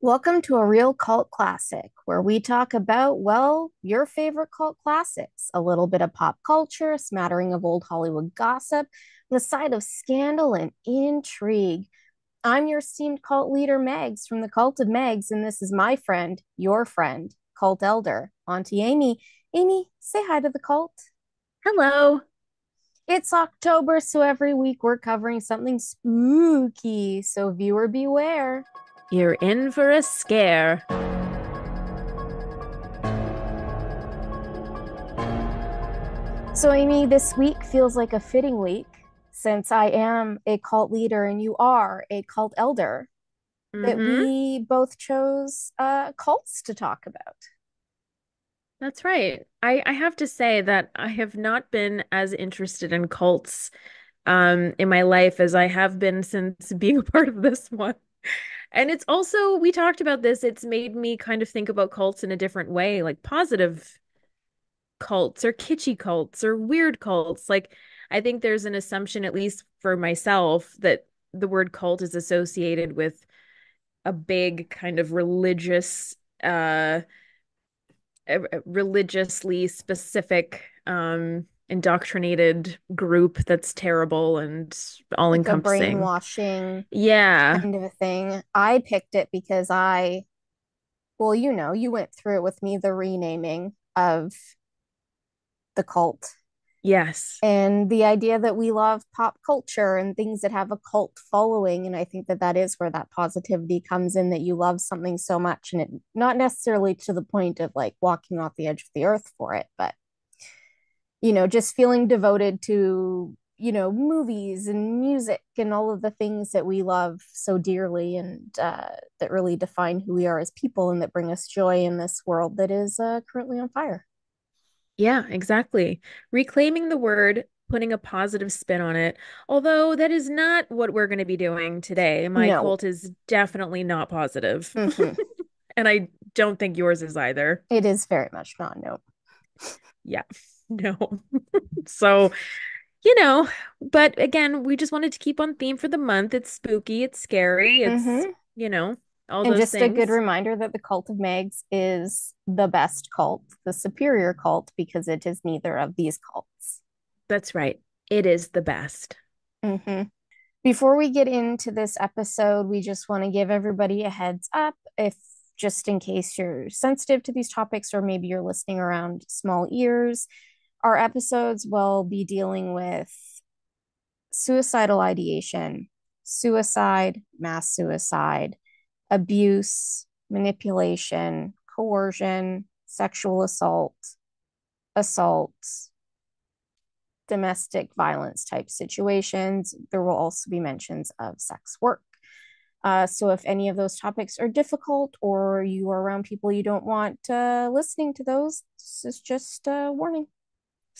Welcome to a real cult classic where we talk about, well, your favorite cult classics, a little bit of pop culture, a smattering of old Hollywood gossip, and a side of scandal and intrigue. I'm your esteemed cult leader, Megs, from the Cult of Megs, and this is my friend, your friend, Cult Elder, Auntie Amy. Amy, say hi to the cult. Hello. It's October, so every week we're covering something spooky, so viewer beware. You're in for a scare. So, Amy, this week feels like a fitting week since I am a cult leader and you are a cult elder, that Mm-hmm. we both chose cults to talk about. That's right. I have to say that I have not been as interested in cults in my life as I have been since being a part of this one. And it's also, we talked about this, it's made me kind of think about cults in a different way, like positive cults or kitschy cults or weird cults. Like I think there's an assumption, at least for myself, that the word cult is associated with a big kind of religious religiously specific indoctrinated group that's terrible and all Like a encompassing. brainwashing Yeah. kind of a thing. I picked it because well, you went through it with me, the renaming of the cult. Yes. And the idea that we love pop culture and things that have a cult following. And I think that that is where that positivity comes in, that you love something so much, and it not necessarily to the point of like walking off the edge of the earth for it, but just feeling devoted to movies and music and all of the things that we love so dearly, and that really define who we are as people and that bring us joy in this world that is currently on fire. Yeah, exactly. Reclaiming the word, putting a positive spin on it. Although that is not what we're going to be doing today. My No. cult is definitely not positive. Hmm. And I don't think yours is either. It is very much not. No. Yeah. No. So, you know, but again, we just wanted to keep on theme for the month. It's spooky, it's scary, it's, Hmm. you know, all And those just a good things. reminder that the cult of Megs is the best cult, the superior cult, because it is neither of these cults. That's right. It is the best. Hmm. Before we get into this episode, we just want to give everybody a heads up, if just in case you're sensitive to these topics or maybe you're listening around small ears. Our episodes will be dealing with suicidal ideation, suicide, mass suicide, abuse, manipulation, coercion, sexual assault, assault, domestic violence type situations. There will also be mentions of sex work. So if any of those topics are difficult or you are around people you don't want listening to those, this is just a warning.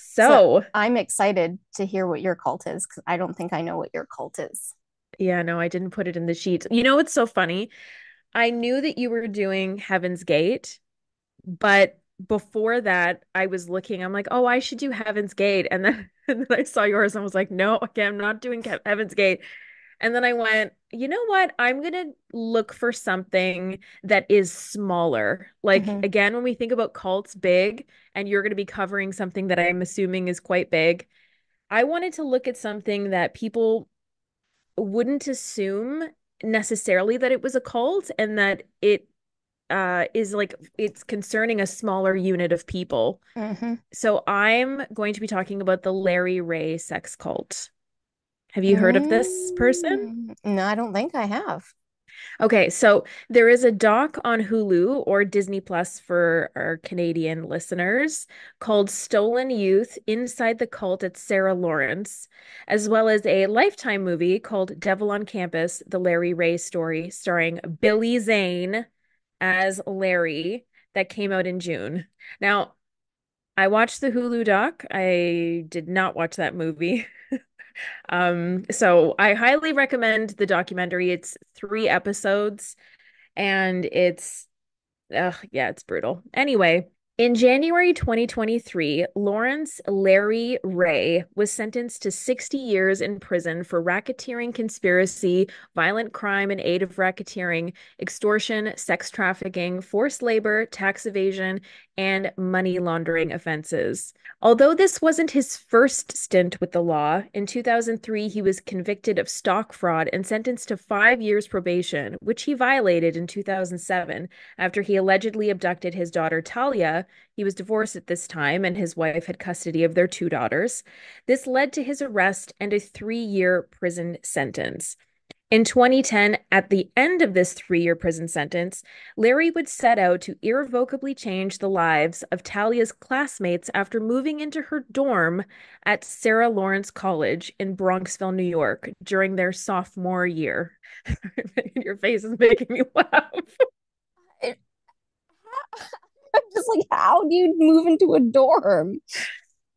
So So, I'm excited to hear what your cult is because I don't think I know what your cult is. yeah, no, I didn't put it in the sheet. You know, it's so funny. I knew that you were doing Heaven's Gate, but before that, I was looking, I'm like, oh, I should do Heaven's Gate. And then, and then I saw yours and was like, no, okay, I'm not doing Heaven's Gate. And then I went, you know what? I'm gonna look for something that is smaller. Like Mm-hmm. again, when we think about cults big, and you're gonna be covering something that I'm assuming is quite big, I wanted to look at something that people wouldn't assume necessarily that it was a cult and that it is like it's concerning a smaller unit of people. Mm-hmm. So I'm going to be talking about the Larry Ray sex cult. Have you heard of this person? No, I don't think I have. Okay, so there is a doc on Hulu or Disney Plus for our Canadian listeners called Stolen Youth Inside the Cult at Sarah Lawrence, as well as a Lifetime movie called Devil on Campus, The Larry Ray Story, starring Billy Zane as Larry, that came out in June. Now, I watched the Hulu doc. I did not watch that movie. So I highly recommend the documentary. It's 3 episodes and it's yeah, it's brutal. Anyway, In January 2023, Lawrence Larry Ray was sentenced to 60 years in prison for racketeering conspiracy, violent crime in aid of racketeering, extortion, sex trafficking, forced labor, tax evasion, and money laundering offenses. Although this wasn't his first stint with the law, in 2003 he was convicted of stock fraud and sentenced to 5 years probation, which he violated in 2007 after he allegedly abducted his daughter Talia. He was divorced at this time, and his wife had custody of their two daughters. This led to his arrest and a 3 year prison sentence. In 2010, at the end of this 3 year prison sentence, Larry would set out to irrevocably change the lives of Talia's classmates after moving into her dorm at Sarah Lawrence College in Bronxville, New York, during their sophomore year. Your face is making me laugh. It, I'm just like, how do you move into a dorm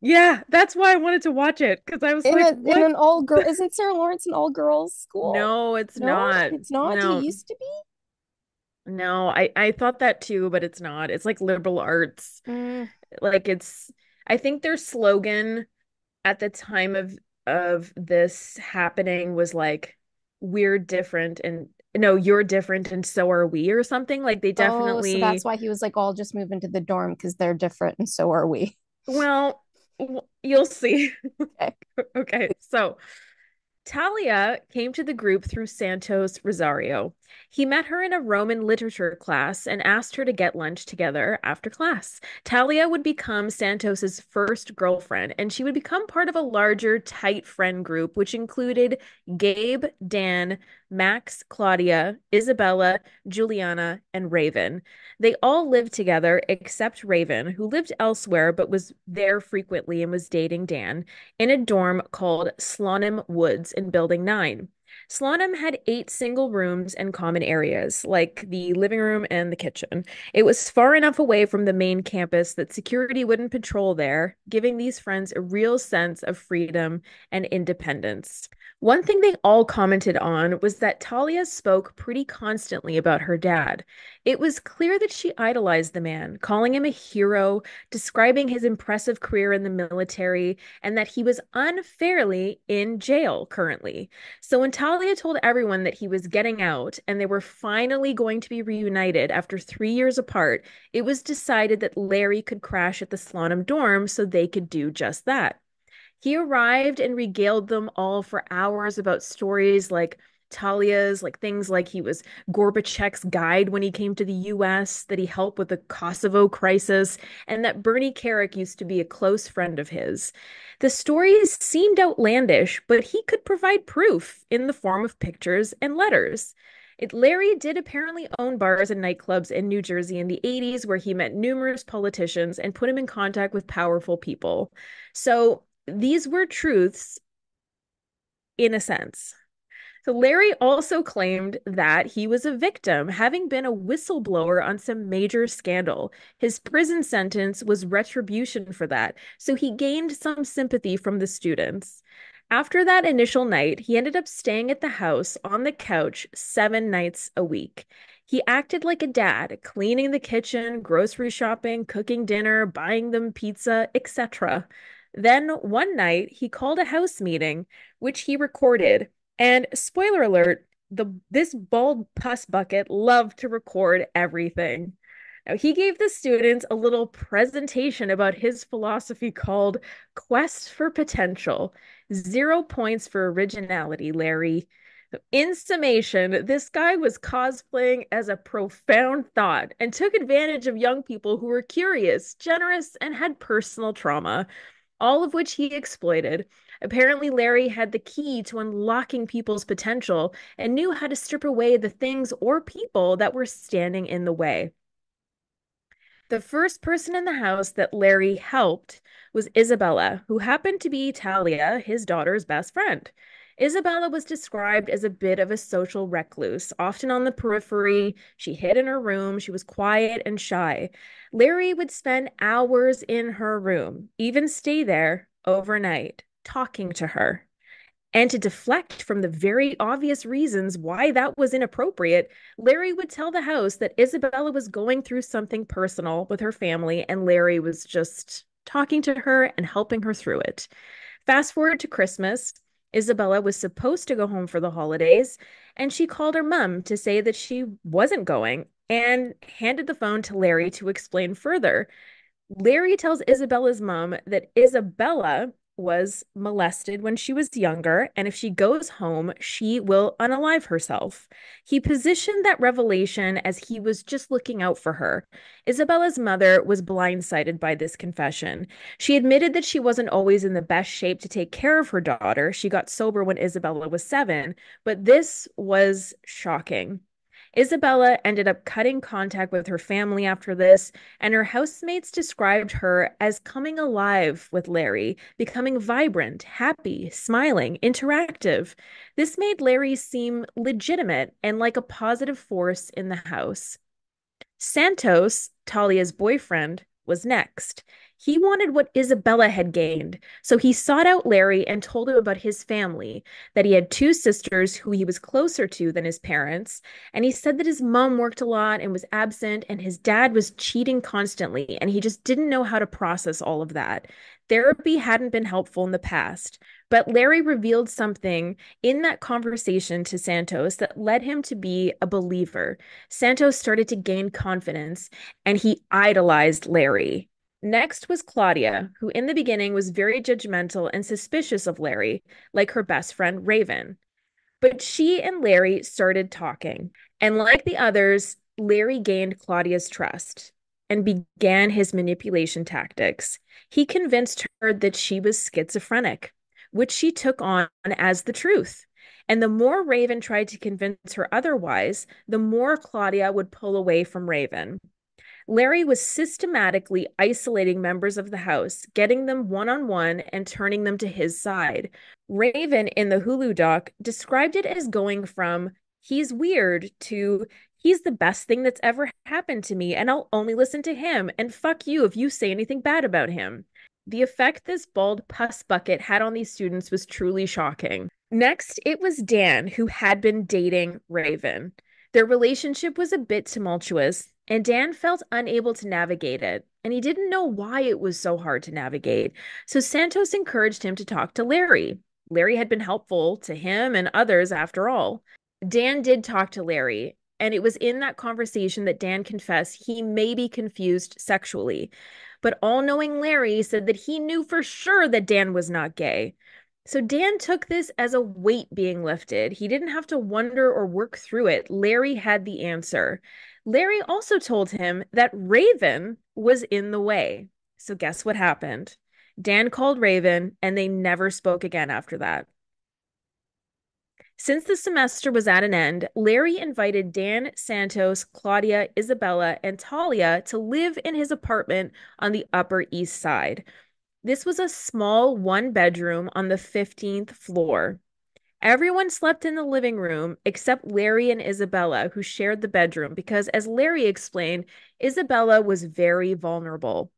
Yeah, that's why I wanted to watch it because I was in like, a in what? an all girl? Isn't Sarah Lawrence an all girls school? No, it's No, not. it's not. It No, used to be. no, I thought that too, but it's not. It's like liberal arts. Mm. Like it's I think their slogan at the time of this happening was like we're different and no, you're different and so are we or something. Like they Oh, so that's definitely why he was like, "I'll just move into the dorm because they're different and so are we." well, you'll see. Okay. Okay, so Talia came to the group through Santos Rosario. He met her in a Roman literature class and asked her to get lunch together after class. Talia would become Santos's first girlfriend, and she would become part of a larger, tight friend group, which included Gabe, Dan, Max, Claudia, Isabella, Juliana, and Raven. They all lived together except Raven, who lived elsewhere but was there frequently and was dating Dan in a dorm called Slonim Woods in Building 9. Slonim had 8 single rooms and common areas, like the living room and the kitchen. It was far enough away from the main campus that security wouldn't patrol there, giving these friends a real sense of freedom and independence. One thing they all commented on was that Talia spoke pretty constantly about her dad. It was clear that she idolized the man, calling him a hero, describing his impressive career in the military, and that he was unfairly in jail currently. So when Talia told everyone that he was getting out and they were finally going to be reunited after 3 years apart, it was decided that Larry could crash at the Slonim dorm so they could do just that. He arrived and regaled them all for hours about stories like Talia's, like things like he was Gorbachev's guide when he came to the US, that he helped with the Kosovo crisis, and that Bernie Carrick used to be a close friend of his. The stories seemed outlandish, but he could provide proof in the form of pictures and letters. Larry did apparently own bars and nightclubs in New Jersey in the 80s where he met numerous politicians and put him in contact with powerful people. So these were truths in a sense. So Larry also claimed that he was a victim, having been a whistleblower on some major scandal. His prison sentence was retribution for that, so he gained some sympathy from the students. After that initial night, he ended up staying at the house on the couch 7 nights a week. He acted like a dad, cleaning the kitchen, grocery shopping, cooking dinner, buying them pizza, etc. Then one night, he called a house meeting, which he recorded. And spoiler alert, this bald pus bucket loved to record everything. Now, he gave the students a little presentation about his philosophy called Quest for Potential. 0 points for originality, Larry. In summation, this guy was cosplaying as a profound thought and took advantage of young people who were curious, generous, and had personal trauma, all of which he exploited. Apparently, Larry had the key to unlocking people's potential and knew how to strip away the things or people that were standing in the way. The first person in the house that Larry helped was Isabella, who happened to be Talia, his daughter's best friend. Isabella was described as a bit of a social recluse, often on the periphery. She hid in her room. She was quiet and shy. Larry would spend hours in her room, even stay there overnight, talking to her. And to deflect from the very obvious reasons why that was inappropriate, Larry would tell the house that Isabella was going through something personal with her family, and Larry was just talking to her and helping her through it. Fast forward to Christmas. Isabella was supposed to go home for the holidays, and she called her mom to say that she wasn't going and handed the phone to Larry to explain further. Larry tells Isabella's mom that Isabella was molested when she was younger, and if she goes home, she will unalive herself. He positioned that revelation as he was just looking out for her. Isabella's mother was blindsided by this confession. She admitted that she wasn't always in the best shape to take care of her daughter. She got sober when Isabella was 7, but this was shocking. Isabella ended up cutting contact with her family after this, and her housemates described her as coming alive with Larry, becoming vibrant, happy, smiling, interactive. This made Larry seem legitimate and like a positive force in the house. Santos, Talia's boyfriend, was next. He wanted what Isabella had gained, so he sought out Larry and told him about his family, that he had two sisters who he was closer to than his parents, and he said that his mom worked a lot and was absent, and his dad was cheating constantly, and he just didn't know how to process all of that. Therapy hadn't been helpful in the past, but Larry revealed something in that conversation to Santos that led him to be a believer. Santos started to gain confidence and he idolized Larry. Next was Claudia, who in the beginning was very judgmental and suspicious of Larry, like her best friend Raven. But she and Larry started talking. And like the others, Larry gained Claudia's trust and began his manipulation tactics. He convinced her that she was schizophrenic, which she took on as the truth. And the more Raven tried to convince her otherwise, the more Claudia would pull away from Raven. Larry was systematically isolating members of the house, getting them one on one and turning them to his side. Raven in the Hulu doc described it as going from he's weird to he's the best thing that's ever happened to me and I'll only listen to him and fuck you if you say anything bad about him. The effect this bald pus bucket had on these students was truly shocking. Next, it was Dan who had been dating Raven. Their relationship was a bit tumultuous, and Dan felt unable to navigate it, and he didn't know why it was so hard to navigate. So Santos encouraged him to talk to Larry. Larry had been helpful to him and others after all. Dan did talk to Larry, and it was in that conversation that Dan confessed he may be confused sexually. But all-knowing Larry said that he knew for sure that Dan was not gay. So Dan took this as a weight being lifted. He didn't have to wonder or work through it. Larry had the answer. Larry also told him that Raven was in the way. So guess what happened? Dan called Raven and they never spoke again after that. Since the semester was at an end, Larry invited Dan, Santos, Claudia, Isabella, and Talia to live in his apartment on the Upper East Side. This was a small one-bedroom on the 15th floor. Everyone slept in the living room except Larry and Isabella, who shared the bedroom, because, as Larry explained, Isabella was very vulnerable.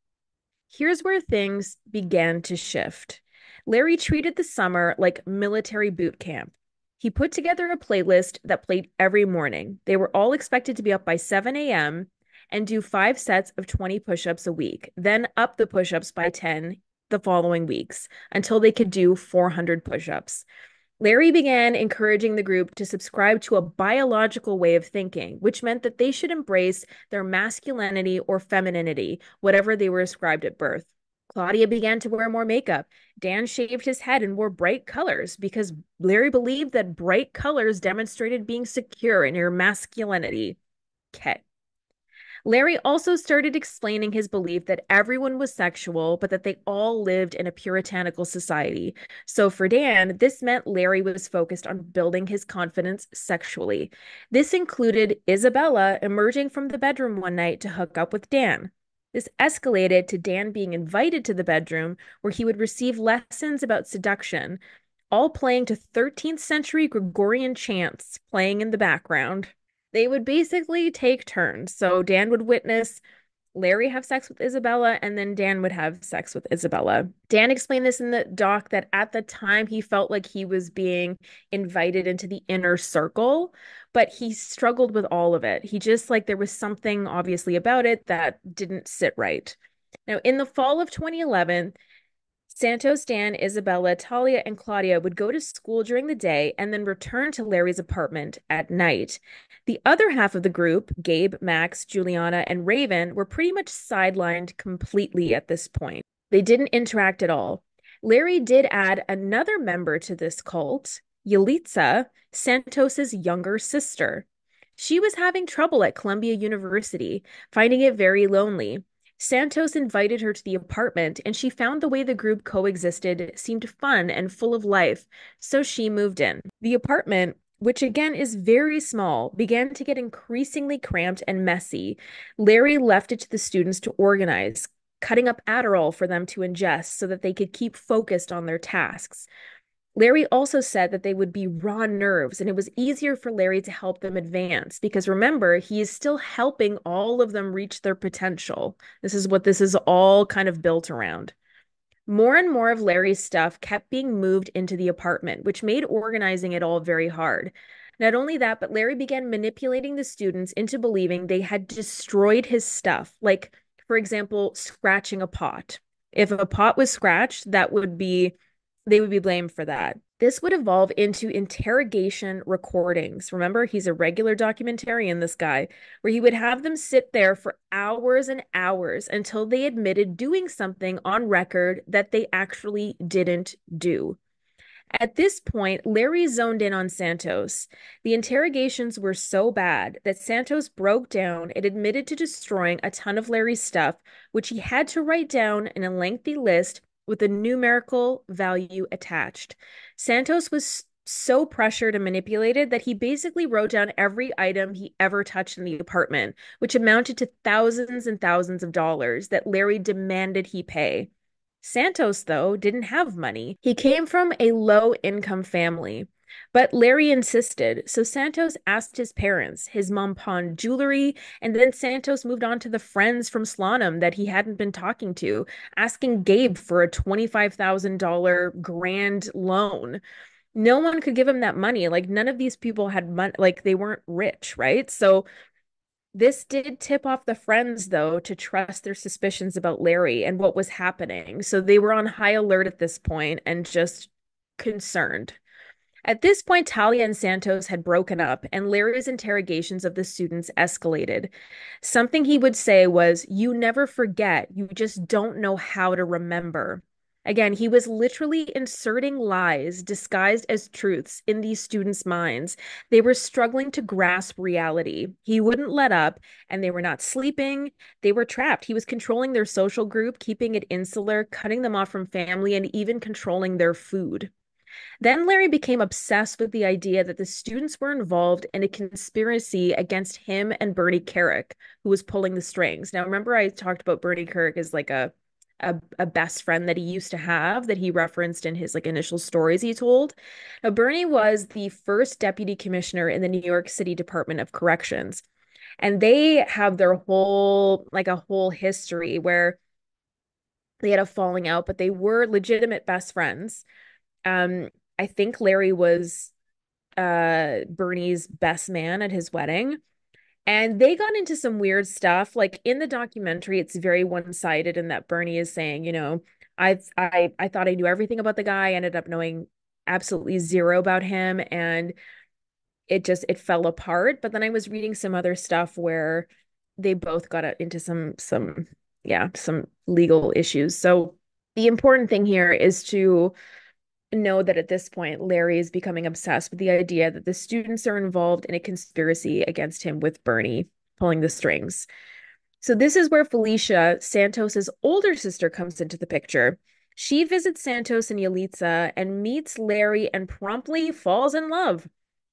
Here's where things began to shift. Larry treated the summer like military boot camp. He put together a playlist that played every morning. They were all expected to be up by 7 a.m. and do 5 sets of 20 push-ups a week, then up the push-ups by 10 the following weeks until they could do 400 push-ups. Larry began encouraging the group to subscribe to a biological way of thinking, which meant that they should embrace their masculinity or femininity, whatever they were ascribed at birth. Claudia began to wear more makeup. Dan shaved his head and wore bright colors because Larry believed that bright colors demonstrated being secure in your masculinity. Okay. Larry also started explaining his belief that everyone was sexual, but that they all lived in a puritanical society. So for Dan, this meant Larry was focused on building his confidence sexually. This included Isabella emerging from the bedroom one night to hook up with Dan. This escalated to Dan being invited to the bedroom where he would receive lessons about seduction, all playing to 13th century Gregorian chants playing in the background. They would basically take turns. So Dan would witness Larry have sex with Isabella, and then Dan would have sex with Isabella. Dan explained this in the doc that at the time he felt like he was being invited into the inner circle, but he struggled with all of it. He just like there was something obviously about it that didn't sit right. Now, in the fall of 2011, Santos, Dan, Isabella, Talia, and Claudia would go to school during the day and then return to Larry's apartment at night. The other half of the group, Gabe, Max, Juliana, and Raven, were pretty much sidelined completely at this point. They didn't interact at all. Larry did add another member to this cult, Yalitza, Santos's younger sister. She was having trouble at Columbia University, finding it very lonely. Santos invited her to the apartment, and she found the way the group coexisted seemed fun and full of life, so she moved in. The apartment, which again is very small, began to get increasingly cramped and messy. Larry left it to the students to organize, cutting up Adderall for them to ingest so that they could keep focused on their tasks. Larry also said that they would be raw nerves, and it was easier for Larry to help them advance because remember, he is still helping all of them reach their potential. This is what this is all kind of built around. More and more of Larry's stuff kept being moved into the apartment, which made organizing it all very hard. Not only that, but Larry began manipulating the students into believing they had destroyed his stuff, like, for example, scratching a pot. If a pot was scratched, they would be blamed for that. This would evolve into interrogation recordings. Remember, he's a regular documentarian, this guy, where he would have them sit there for hours and hours until they admitted doing something on record that they actually didn't do. At this point, Larry zoned in on Santos. The interrogations were so bad that Santos broke down and admitted to destroying a ton of Larry's stuff, which he had to write down in a lengthy list with a numerical value attached. Santos was so pressured and manipulated that he basically wrote down every item he ever touched in the apartment, which amounted to thousands and thousands of dollars that Larry demanded he pay. Santos, though, didn't have money. He came from a low income family, but Larry insisted. So Santos asked his parents. His mom pawned jewelry, and then Santos moved on to the friends from Slaugham that he hadn't been talking to, asking Gabe for a $25,000 grand loan. No one could give him that money. Like, none of these people had money, like, they weren't rich, right? So this did tip off the friends, though, to trust their suspicions about Larry and what was happening. So they were on high alert at this point and just concerned. At this point, Talia and Santos had broken up, and Larry's interrogations of the students escalated. Something he would say was, "You never forget, you just don't know how to remember." Again, he was literally inserting lies disguised as truths in these students' minds. They were struggling to grasp reality. He wouldn't let up, and they were not sleeping. They were trapped. He was controlling their social group, keeping it insular, cutting them off from family, and even controlling their food. Then Larry became obsessed with the idea that the students were involved in a conspiracy against him and Bernie Carrick, who was pulling the strings. Now, remember I talked about Bernie Carrick as like a best friend that he used to have that he referenced in his like initial stories he told. Now, Bernie was the first deputy commissioner in the New York City Department of Corrections. And they have their whole like a whole history where they had a falling out, but they were legitimate best friends. I think Larry was Bernie's best man at his wedding. And they got into some weird stuff. Like in the documentary, it's very one-sided in that Bernie is saying, I thought I knew everything about the guy. I ended up knowing absolutely zero about him, and it fell apart. But then I was reading some other stuff where they both got into some legal issues. So the important thing here is to know that at this point, Larry is becoming obsessed with the idea that the students are involved in a conspiracy against him with Bernie pulling the strings. So this is where Felicia, Santos's older sister, comes into the picture. She visits Santos and Yalitza and meets Larry and promptly falls in love.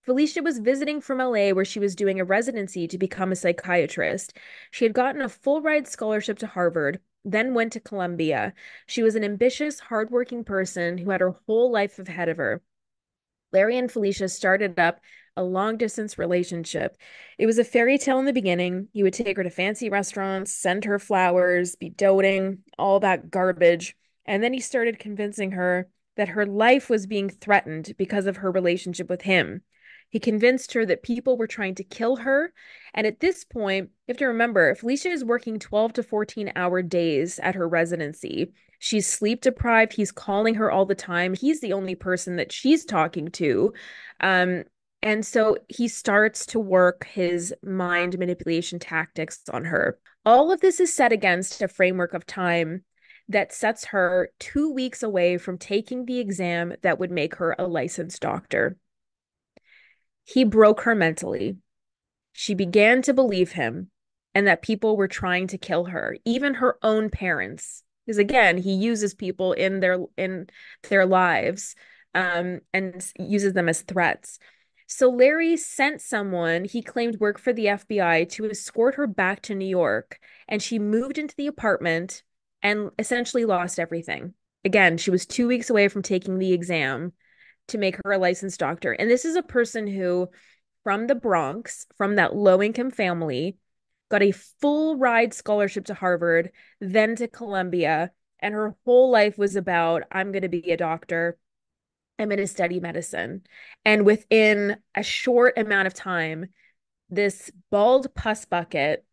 Felicia was visiting from LA where she was doing a residency to become a psychiatrist. She had gotten a full ride scholarship to Harvard, then went to Columbia. She was an ambitious, hardworking person who had her whole life ahead of her. Larry and Felicia started up a long distance relationship. It was a fairy tale in the beginning. He would take her to fancy restaurants, send her flowers, be doting, all that garbage. And then he started convincing her that her life was being threatened because of her relationship with him. He convinced her that people were trying to kill her. And at this point, you have to remember, Felicia is working 12 to 14-hour days at her residency. She's sleep deprived. He's calling her all the time. He's the only person that she's talking to. Um, and so he starts to work his mind manipulation tactics on her. All of this is set against a framework of time that sets her 2 weeks away from taking the exam that would make her a licensed doctor. He broke her mentally. She began to believe him and that people were trying to kill her, even her own parents. Because again, he uses people in their lives and uses them as threats. So Larry sent someone he claimed worked for the FBI to escort her back to New York, and she moved into the apartment and essentially lost everything. Again, she was 2 weeks away from taking the exam to make her a licensed doctor. And this is a person who, from the Bronx, from that low income family, got a full ride scholarship to Harvard, then to Columbia. And her whole life was about, I'm going to be a doctor. I'm going to study medicine. And within a short amount of time, this bald pus bucket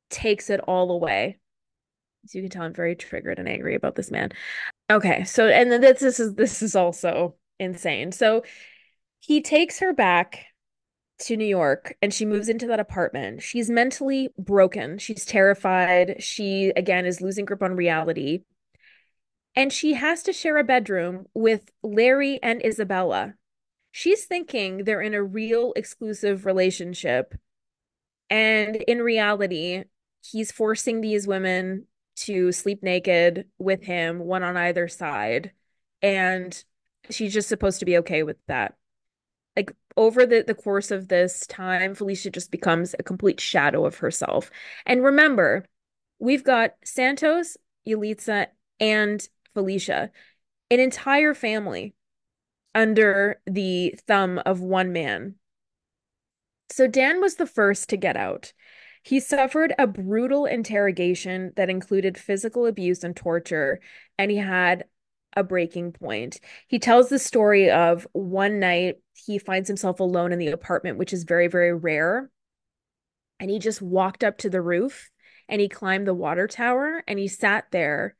takes it all away. So you can tell I'm very triggered and angry about this man. Okay, so and then this is also insane. So he takes her back to New York and she moves into that apartment. She's mentally broken. She's terrified. She, again, is losing grip on reality. And she has to share a bedroom with Larry and Isabella. She's thinking they're in a real exclusive relationship. And in reality, he's forcing these women to sleep naked with him, one on either side. And she's just supposed to be okay with that. Like over the course of this time, Felicia just becomes a complete shadow of herself. And remember, we've got Santos, Yalitza, and Felicia, an entire family under the thumb of one man. So Dan was the first to get out. He suffered a brutal interrogation that included physical abuse and torture, and he had a breaking point. He tells the story of one night he finds himself alone in the apartment, which is very, very rare. And he just walked up to the roof and he climbed the water tower and he sat there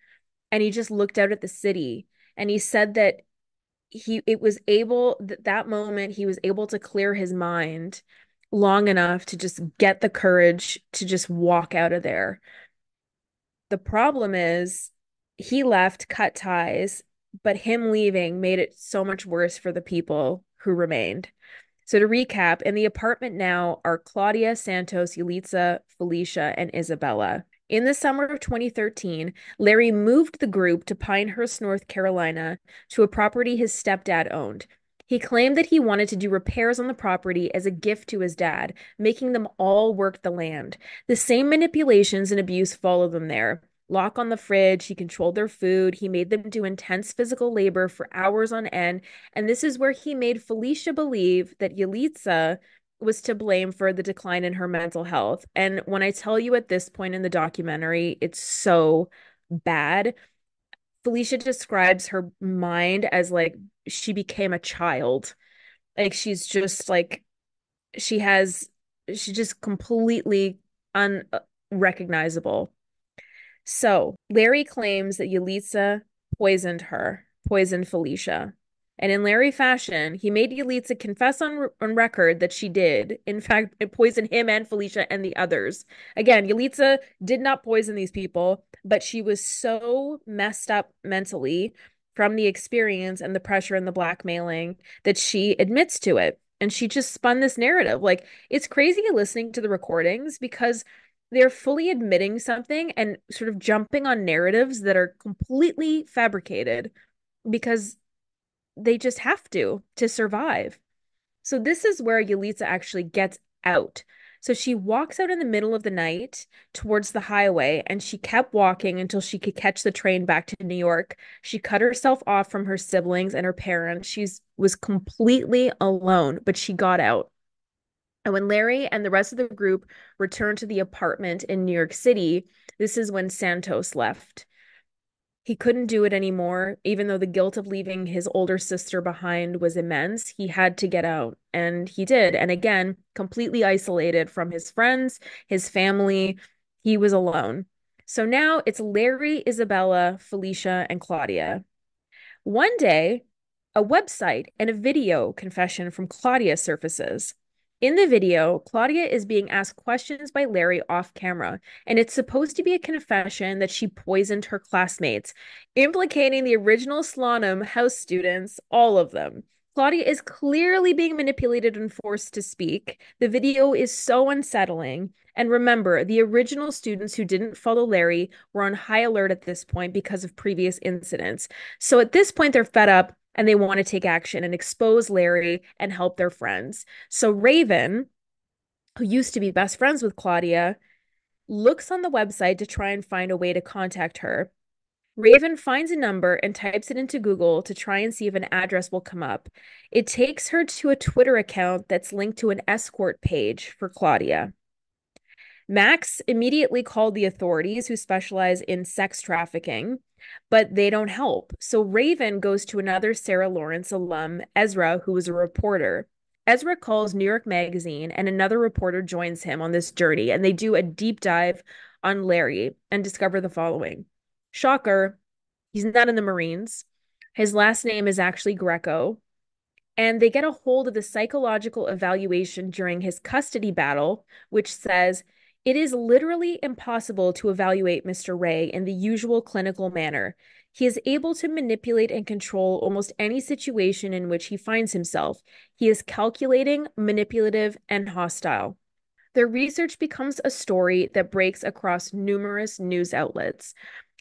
and he just looked out at the city. And he said that that moment he was able to clear his mind long enough to just get the courage to just walk out of there. The problem is he left, cut ties, but him leaving made it so much worse for the people who remained. So to recap, in the apartment now are Claudia, Santos, Yulitza, Felicia, and Isabella. In the summer of 2013, Larry moved the group to Pinehurst, North Carolina, to a property his stepdad owned. He claimed that he wanted to do repairs on the property as a gift to his dad, making them all work the land. The same manipulations and abuse followed them there. Lock on the fridge, he controlled their food, he made them do intense physical labor for hours on end, and this is where he made Felicia believe that Yalitza was to blame for the decline in her mental health. And when I tell you at this point in the documentary, it's so bad. Felicia describes her mind as like she became a child. Like she's just like she's just completely unrecognizable. So Larry claims that Yalitza poisoned Felicia. And in Larry fashion, he made Yalitza confess on record that she did, in fact, poison him and Felicia and the others. Again, Yalitza did not poison these people, but she was so messed up mentally from the experience and the pressure and the blackmailing that she admits to it. And she just spun this narrative. Like, it's crazy listening to the recordings because they're fully admitting something and sort of jumping on narratives that are completely fabricated because they just have to survive. So this is where Yalitza actually gets out. So she walks out in the middle of the night towards the highway and she kept walking until she could catch the train back to New York. She cut herself off from her siblings and her parents. She was completely alone, but she got out. And when Larry and the rest of the group returned to the apartment in New York City, this is when Santos left. He couldn't do it anymore, even though the guilt of leaving his older sister behind was immense. He had to get out, and he did. And again, completely isolated from his friends, his family, he was alone. So now it's Larry, Isabella, Felicia, and Claudia. One day, a website and a video confession from Claudia surfaces. In the video, Claudia is being asked questions by Larry off camera, and it's supposed to be a confession that she poisoned her classmates, implicating the original Slalom house students, all of them. Claudia is clearly being manipulated and forced to speak. The video is so unsettling. And remember, the original students who didn't follow Larry were on high alert at this point because of previous incidents. So at this point, they're fed up and they want to take action and expose Larry and help their friends. So Raven, who used to be best friends with Claudia, looks on the website to try and find a way to contact her. Raven finds a number and types it into Google to try and see if an address will come up. It takes her to a Twitter account that's linked to an escort page for Claudia. Max immediately called the authorities who specialize in sex trafficking, but they don't help. So Raven goes to another Sarah Lawrence alum, Ezra, who was a reporter. Ezra calls New York Magazine, and another reporter joins him on this journey, and they do a deep dive on Larry and discover the following. Shocker, he's not in the Marines. His last name is actually Greco, and they get a hold of the psychological evaluation during his custody battle, which says it is literally impossible to evaluate Mr. Ray in the usual clinical manner. He is able to manipulate and control almost any situation in which he finds himself. He is calculating, manipulative, and hostile. Their research becomes a story that breaks across numerous news outlets.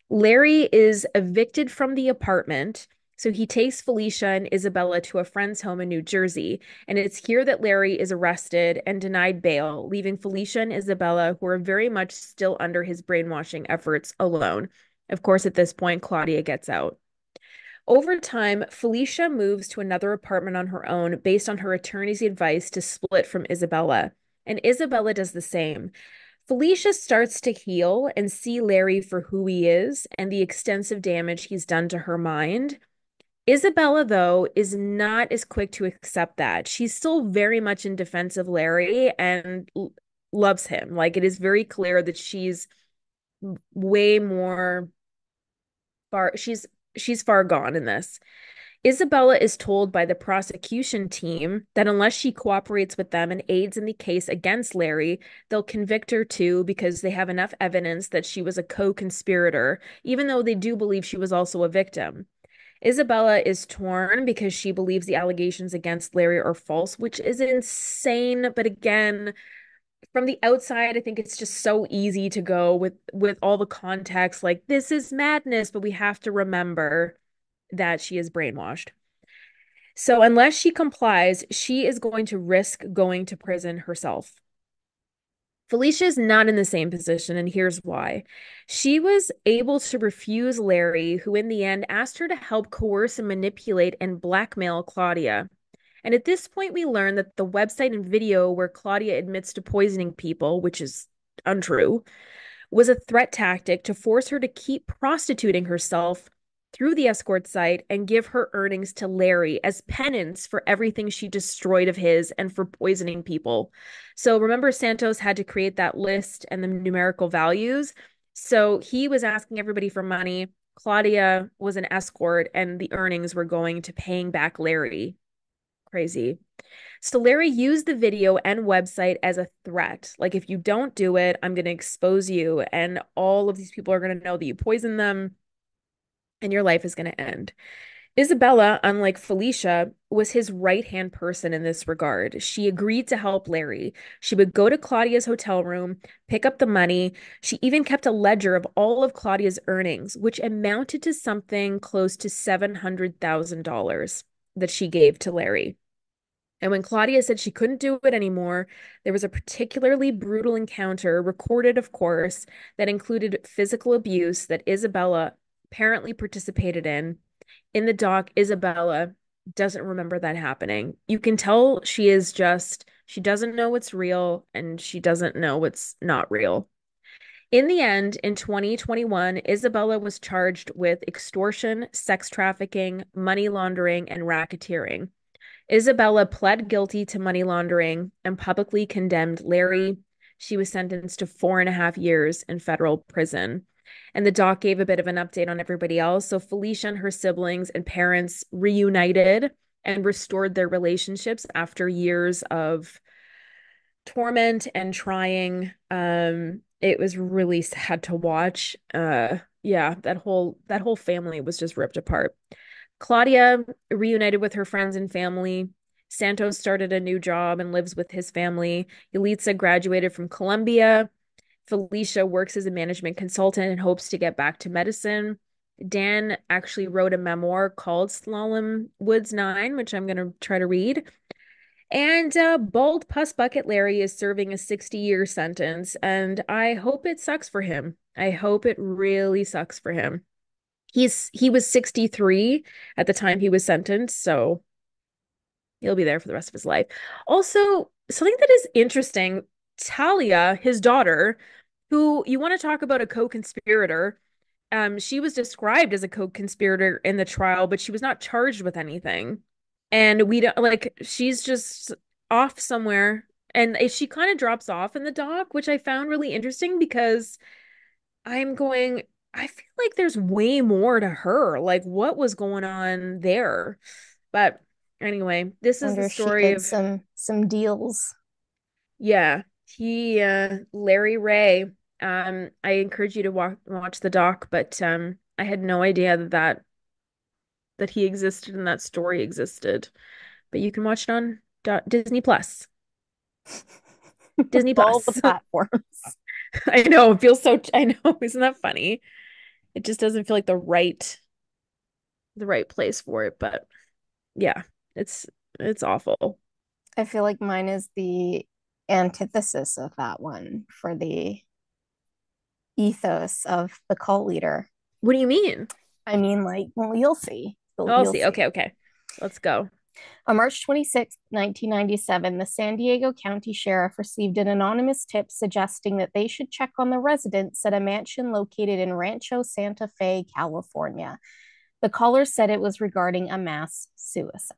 Larry is evicted from the apartment, so he takes Felicia and Isabella to a friend's home in New Jersey. And it's here that Larry is arrested and denied bail, leaving Felicia and Isabella, who are very much still under his brainwashing efforts, alone. Of course, at this point, Claudia gets out. Over time, Felicia moves to another apartment on her own based on her attorney's advice to split from Isabella. And Isabella does the same. Felicia starts to heal and see Larry for who he is and the extensive damage he's done to her mind. Isabella, though, is not as quick to accept that. She's still very much in defense of Larry and loves him. Like, it is very clear that she's way more far, she's far gone in this. Isabella is told by the prosecution team that unless she cooperates with them and aids in the case against Larry, they'll convict her too because they have enough evidence that she was a co-conspirator, even though they do believe she was also a victim. Isabella is torn because she believes the allegations against Larry are false, which is insane. But again, from the outside, I think it's just so easy to go with all the context, like this is madness, but we have to remember that she is brainwashed. So unless she complies, she is going to risk going to prison herself. Felicia is not in the same position, and here's why. She was able to refuse Larry, who in the end asked her to help coerce and manipulate and blackmail Claudia. And at this point, we learn that the website and video where Claudia admits to poisoning people, which is untrue, was a threat tactic to force her to keep prostituting herself through the escort site and give her earnings to Larry as penance for everything she destroyed of his and for poisoning people. So remember, Santos had to create that list and the numerical values. So he was asking everybody for money. Claudia was an escort, and the earnings were going to paying back Larry. Crazy. So Larry used the video and website as a threat. Like, if you don't do it, I'm going to expose you, and all of these people are going to know that you poisoned them, and your life is going to end. Isabella, unlike Felicia, was his right-hand person in this regard. She agreed to help Larry. She would go to Claudia's hotel room, pick up the money. She even kept a ledger of all of Claudia's earnings, which amounted to something close to $700,000 that she gave to Larry. And when Claudia said she couldn't do it anymore, there was a particularly brutal encounter, recorded, of course, that included physical abuse that Isabella apparently participated in. In the doc, Isabella doesn't remember that happening. You can tell She doesn't know what's real and she doesn't know what's not real. In the end, in 2021, Isabella was charged with extortion, sex trafficking, money laundering, and racketeering. Isabella pled guilty to money laundering and publicly condemned Larry. She was sentenced to 4.5 years in federal prison. And the doc gave a bit of an update on everybody else. So Felicia and her siblings and parents reunited and restored their relationships after years of torment and trying. It was really sad to watch. Yeah, that whole family was just ripped apart. Claudia reunited with her friends and family. Santos started a new job and lives with his family. Yalitza graduated from Columbia. Felicia works as a management consultant and hopes to get back to medicine. Dan actually wrote a memoir called Slalom Woods 9, which I'm going to try to read. And Bald Puss Bucket Larry is serving a 60-year sentence, and I hope it sucks for him. I hope it really sucks for him. He was 63 at the time he was sentenced, so he'll be there for the rest of his life. Also, something that is interesting, Talia, his daughter, who you want to talk about a co-conspirator, she was described as a co-conspirator in the trial, but she was not charged with anything. And we don't like she's just off somewhere. And she kind of drops off in the doc, which I found really interesting because I'm going, I feel like there's way more to her. Like, what was going on there? But anyway, this is the Wonder if she story did of, some deals. yeah, Larry Ray. I encourage you to watch the doc, but I had no idea that he existed and that story existed. But you can watch it on Disney Plus. Disney All the Plus. platforms. I know, it feels so, I know, isn't that funny? It just doesn't feel like the right place for it, but yeah, it's it's awful. I feel like mine is the antithesis of that one for the ethos of the cult leader. What do you mean? I mean, like, well, you'll see. Oh, I'll You'll see. see. Okay, okay. Let's go. On March 26, 1997, the San Diego County Sheriff received an anonymous tip suggesting that they should check on the residents at a mansion located in Rancho Santa Fe, California. The caller said it was regarding a mass suicide.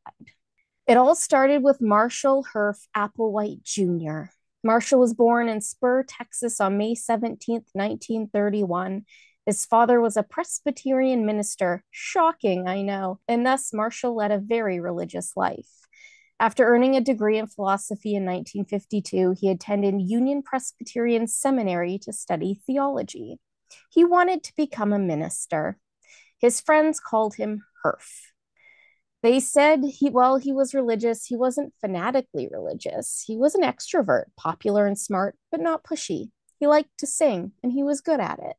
It all started with Marshall Herff Applewhite Jr. Marshall was born in Spur, Texas on May 17th, 1931. His father was a Presbyterian minister. Shocking, I know. And thus, Marshall led a very religious life. After earning a degree in philosophy in 1952, he attended Union Presbyterian Seminary to study theology. He wanted to become a minister. His friends called him Herff. They said he was religious, he wasn't fanatically religious. He was an extrovert, popular and smart, but not pushy. He liked to sing, and he was good at it.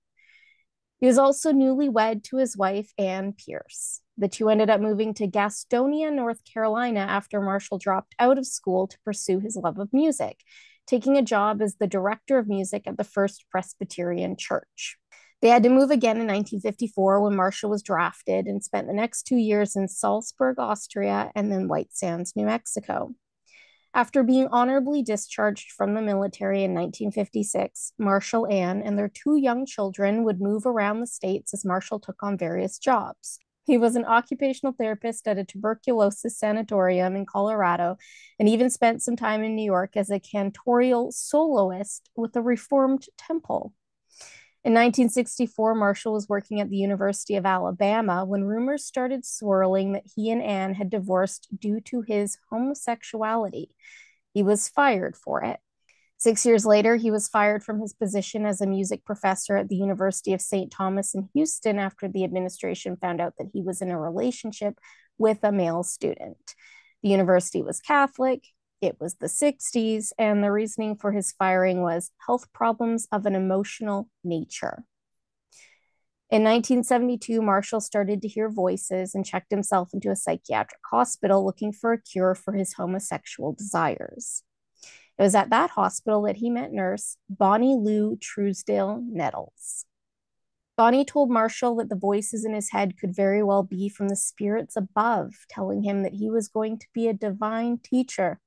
He was also newlywed to his wife, Ann Pierce. The two ended up moving to Gastonia, North Carolina, after Marshall dropped out of school to pursue his love of music, taking a job as the director of music at the First Presbyterian Church. They had to move again in 1954 when Marshall was drafted and spent the next 2 years in Salzburg, Austria, and then White Sands, New Mexico. After being honorably discharged from the military in 1956, Marshall, Ann, and their two young children would move around the states as Marshall took on various jobs. He was an occupational therapist at a tuberculosis sanatorium in Colorado and even spent some time in New York as a cantorial soloist with a Reformed temple. In 1964, Marshall was working at the University of Alabama when rumors started swirling that he and Ann had divorced due to his homosexuality. He was fired for it. 6 years later, he was fired from his position as a music professor at the University of St. Thomas in Houston after the administration found out that he was in a relationship with a male student. The university was Catholic. It was the 60s, and the reasoning for his firing was health problems of an emotional nature. In 1972, Marshall started to hear voices and checked himself into a psychiatric hospital looking for a cure for his homosexual desires. It was at that hospital that he met nurse Bonnie Lou Truesdale Nettles. Bonnie told Marshall that the voices in his head could very well be from the spirits above, telling him that he was going to be a divine teacher.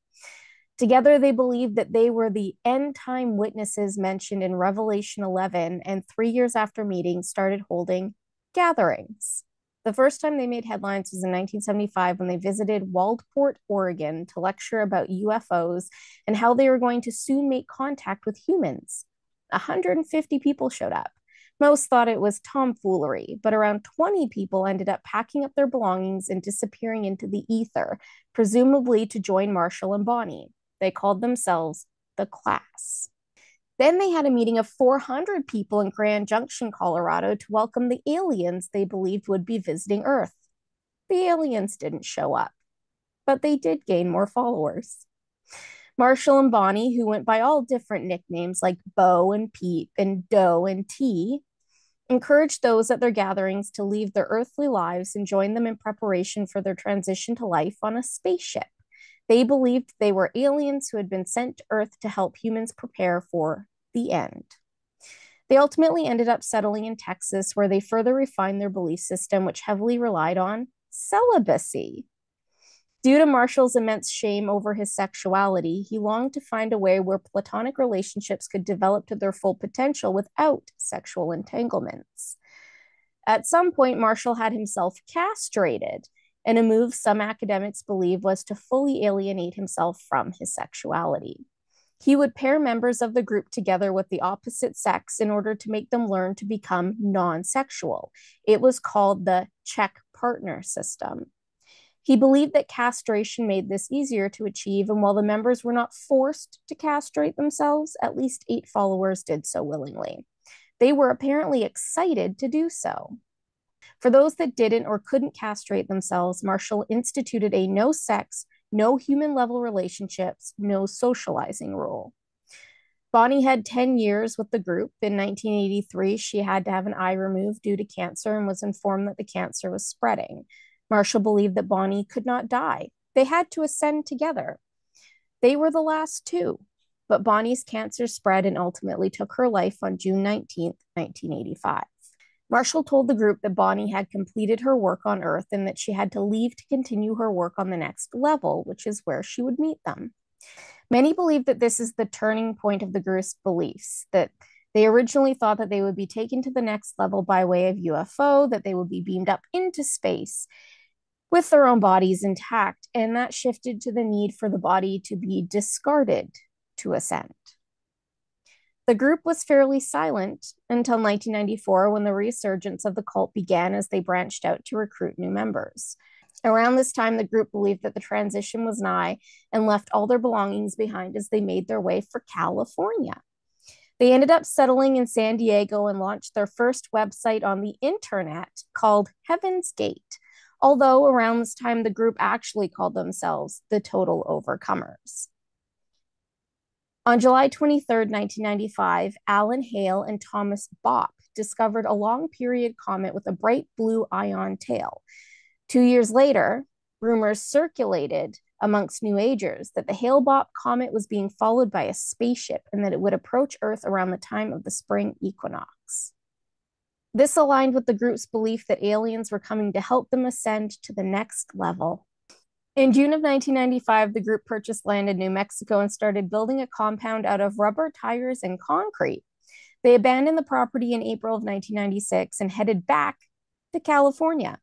Together, they believed that they were the end time witnesses mentioned in Revelation 11, and 3 years after meeting, started holding gatherings. The first time they made headlines was in 1975 when they visited Waldport, Oregon to lecture about UFOs and how they were going to soon make contact with humans. 150 people showed up. Most thought it was tomfoolery, but around 20 people ended up packing up their belongings and disappearing into the ether, presumably to join Marshall and Bonnie. They called themselves the Class. Then they had a meeting of 400 people in Grand Junction, Colorado to welcome the aliens they believed would be visiting Earth. The aliens didn't show up, but they did gain more followers. Marshall and Bonnie, who went by all different nicknames like Bo and Peep and Doe and T, encouraged those at their gatherings to leave their earthly lives and join them in preparation for their transition to life on a spaceship. They believed they were aliens who had been sent to Earth to help humans prepare for the end. They ultimately ended up settling in Texas, where they further refined their belief system, which heavily relied on celibacy. Due to Marshall's immense shame over his sexuality, he longed to find a way where platonic relationships could develop to their full potential without sexual entanglements. At some point, Marshall had himself castrated, and a move some academics believe was to fully alienate himself from his sexuality. He would pair members of the group together with the opposite sex in order to make them learn to become non-sexual. It was called the check partner system. He believed that castration made this easier to achieve, and while the members were not forced to castrate themselves, at least 8 followers did so willingly. They were apparently excited to do so. For those that didn't or couldn't castrate themselves, Marshall instituted a no sex, no human level relationships, no socializing rule. Bonnie had 10 years with the group. In 1983, she had to have an eye removed due to cancer and was informed that the cancer was spreading. Marshall believed that Bonnie could not die. They had to ascend together. They were the last two, but Bonnie's cancer spread and ultimately took her life on June 19th, 1985. Marshall told the group that Bonnie had completed her work on Earth and that she had to leave to continue her work on the next level, which is where she would meet them. Many believe that this is the turning point of the group's beliefs, that they originally thought that they would be taken to the next level by way of UFO, that they would be beamed up into space with their own bodies intact, and that shifted to the need for the body to be discarded to ascend. The group was fairly silent until 1994 when the resurgence of the cult began as they branched out to recruit new members. Around this time, the group believed that the transition was nigh and left all their belongings behind as they made their way for California. They ended up settling in San Diego and launched their first website on the internet called Heaven's Gate, although around this time, the group actually called themselves the Total Overcomers. On July 23rd, 1995, Alan Hale and Thomas Bopp discovered a long period comet with a bright blue ion tail. 2 years later, rumors circulated amongst New Agers that the Hale-Bopp comet was being followed by a spaceship and that it would approach Earth around the time of the spring equinox. This aligned with the group's belief that aliens were coming to help them ascend to the next level. In June of 1995, the group purchased land in New Mexico and started building a compound out of rubber tires and concrete. They abandoned the property in April of 1996 and headed back to California.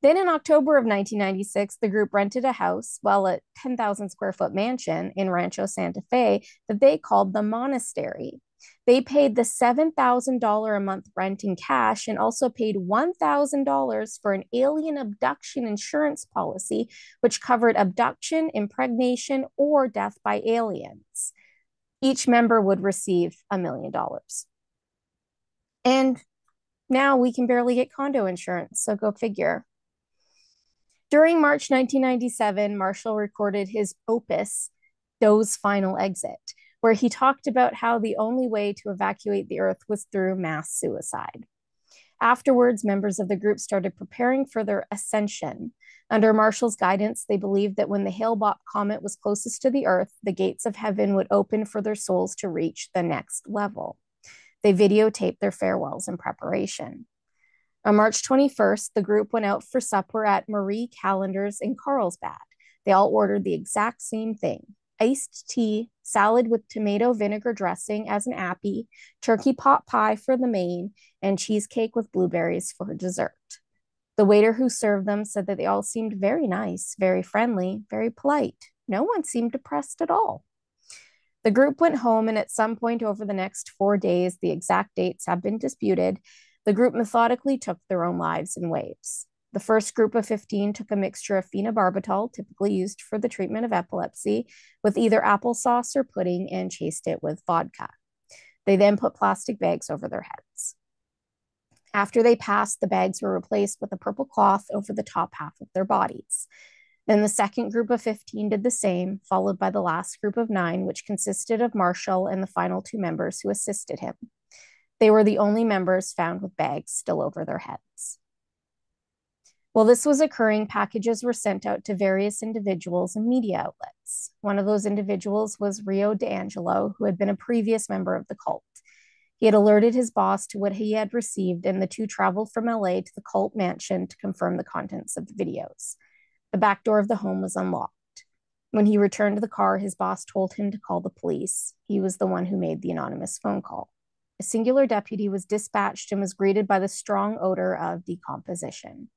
Then in October of 1996, the group rented a house, well, a 10,000 square foot mansion in Rancho Santa Fe that they called the Monastery. They paid the $7,000 a month rent in cash and also paid $1,000 for an alien abduction insurance policy, which covered abduction, impregnation, or death by aliens. Each member would receive $1 million. And now we can barely get condo insurance, so go figure. During March 1997, Marshall recorded his opus, Doe's Final Exit, where he talked about how the only way to evacuate the Earth was through mass suicide. Afterwards, members of the group started preparing for their ascension. Under Marshall's guidance, they believed that when the Hale-Bopp comet was closest to the Earth, the gates of heaven would open for their souls to reach the next level. They videotaped their farewells in preparation. On March 21st, the group went out for supper at Marie Callender's in Carlsbad. They all ordered the exact same thing: iced tea, salad with tomato vinegar dressing as an appy, turkey pot pie for the main, and cheesecake with blueberries for dessert. The waiter who served them said that they all seemed very nice, very friendly, very polite. No one seemed depressed at all. The group went home, and at some point over the next 4 days, the exact dates have been disputed, the group methodically took their own lives in waves. The first group of 15 took a mixture of phenobarbital, typically used for the treatment of epilepsy, with either applesauce or pudding and chased it with vodka. They then put plastic bags over their heads. After they passed, the bags were replaced with a purple cloth over the top half of their bodies. Then the second group of 15 did the same, followed by the last group of 9, which consisted of Marshall and the final 2 members who assisted him. They were the only members found with bags still over their heads. While this was occurring, packages were sent out to various individuals and media outlets. One of those individuals was Rio D'Angelo, who had been a previous member of the cult. He had alerted his boss to what he had received, and the two traveled from LA to the cult mansion to confirm the contents of the videos. The back door of the home was unlocked. When he returned to the car, his boss told him to call the police. He was the one who made the anonymous phone call. A singular deputy was dispatched and was greeted by the strong odor of decomposition.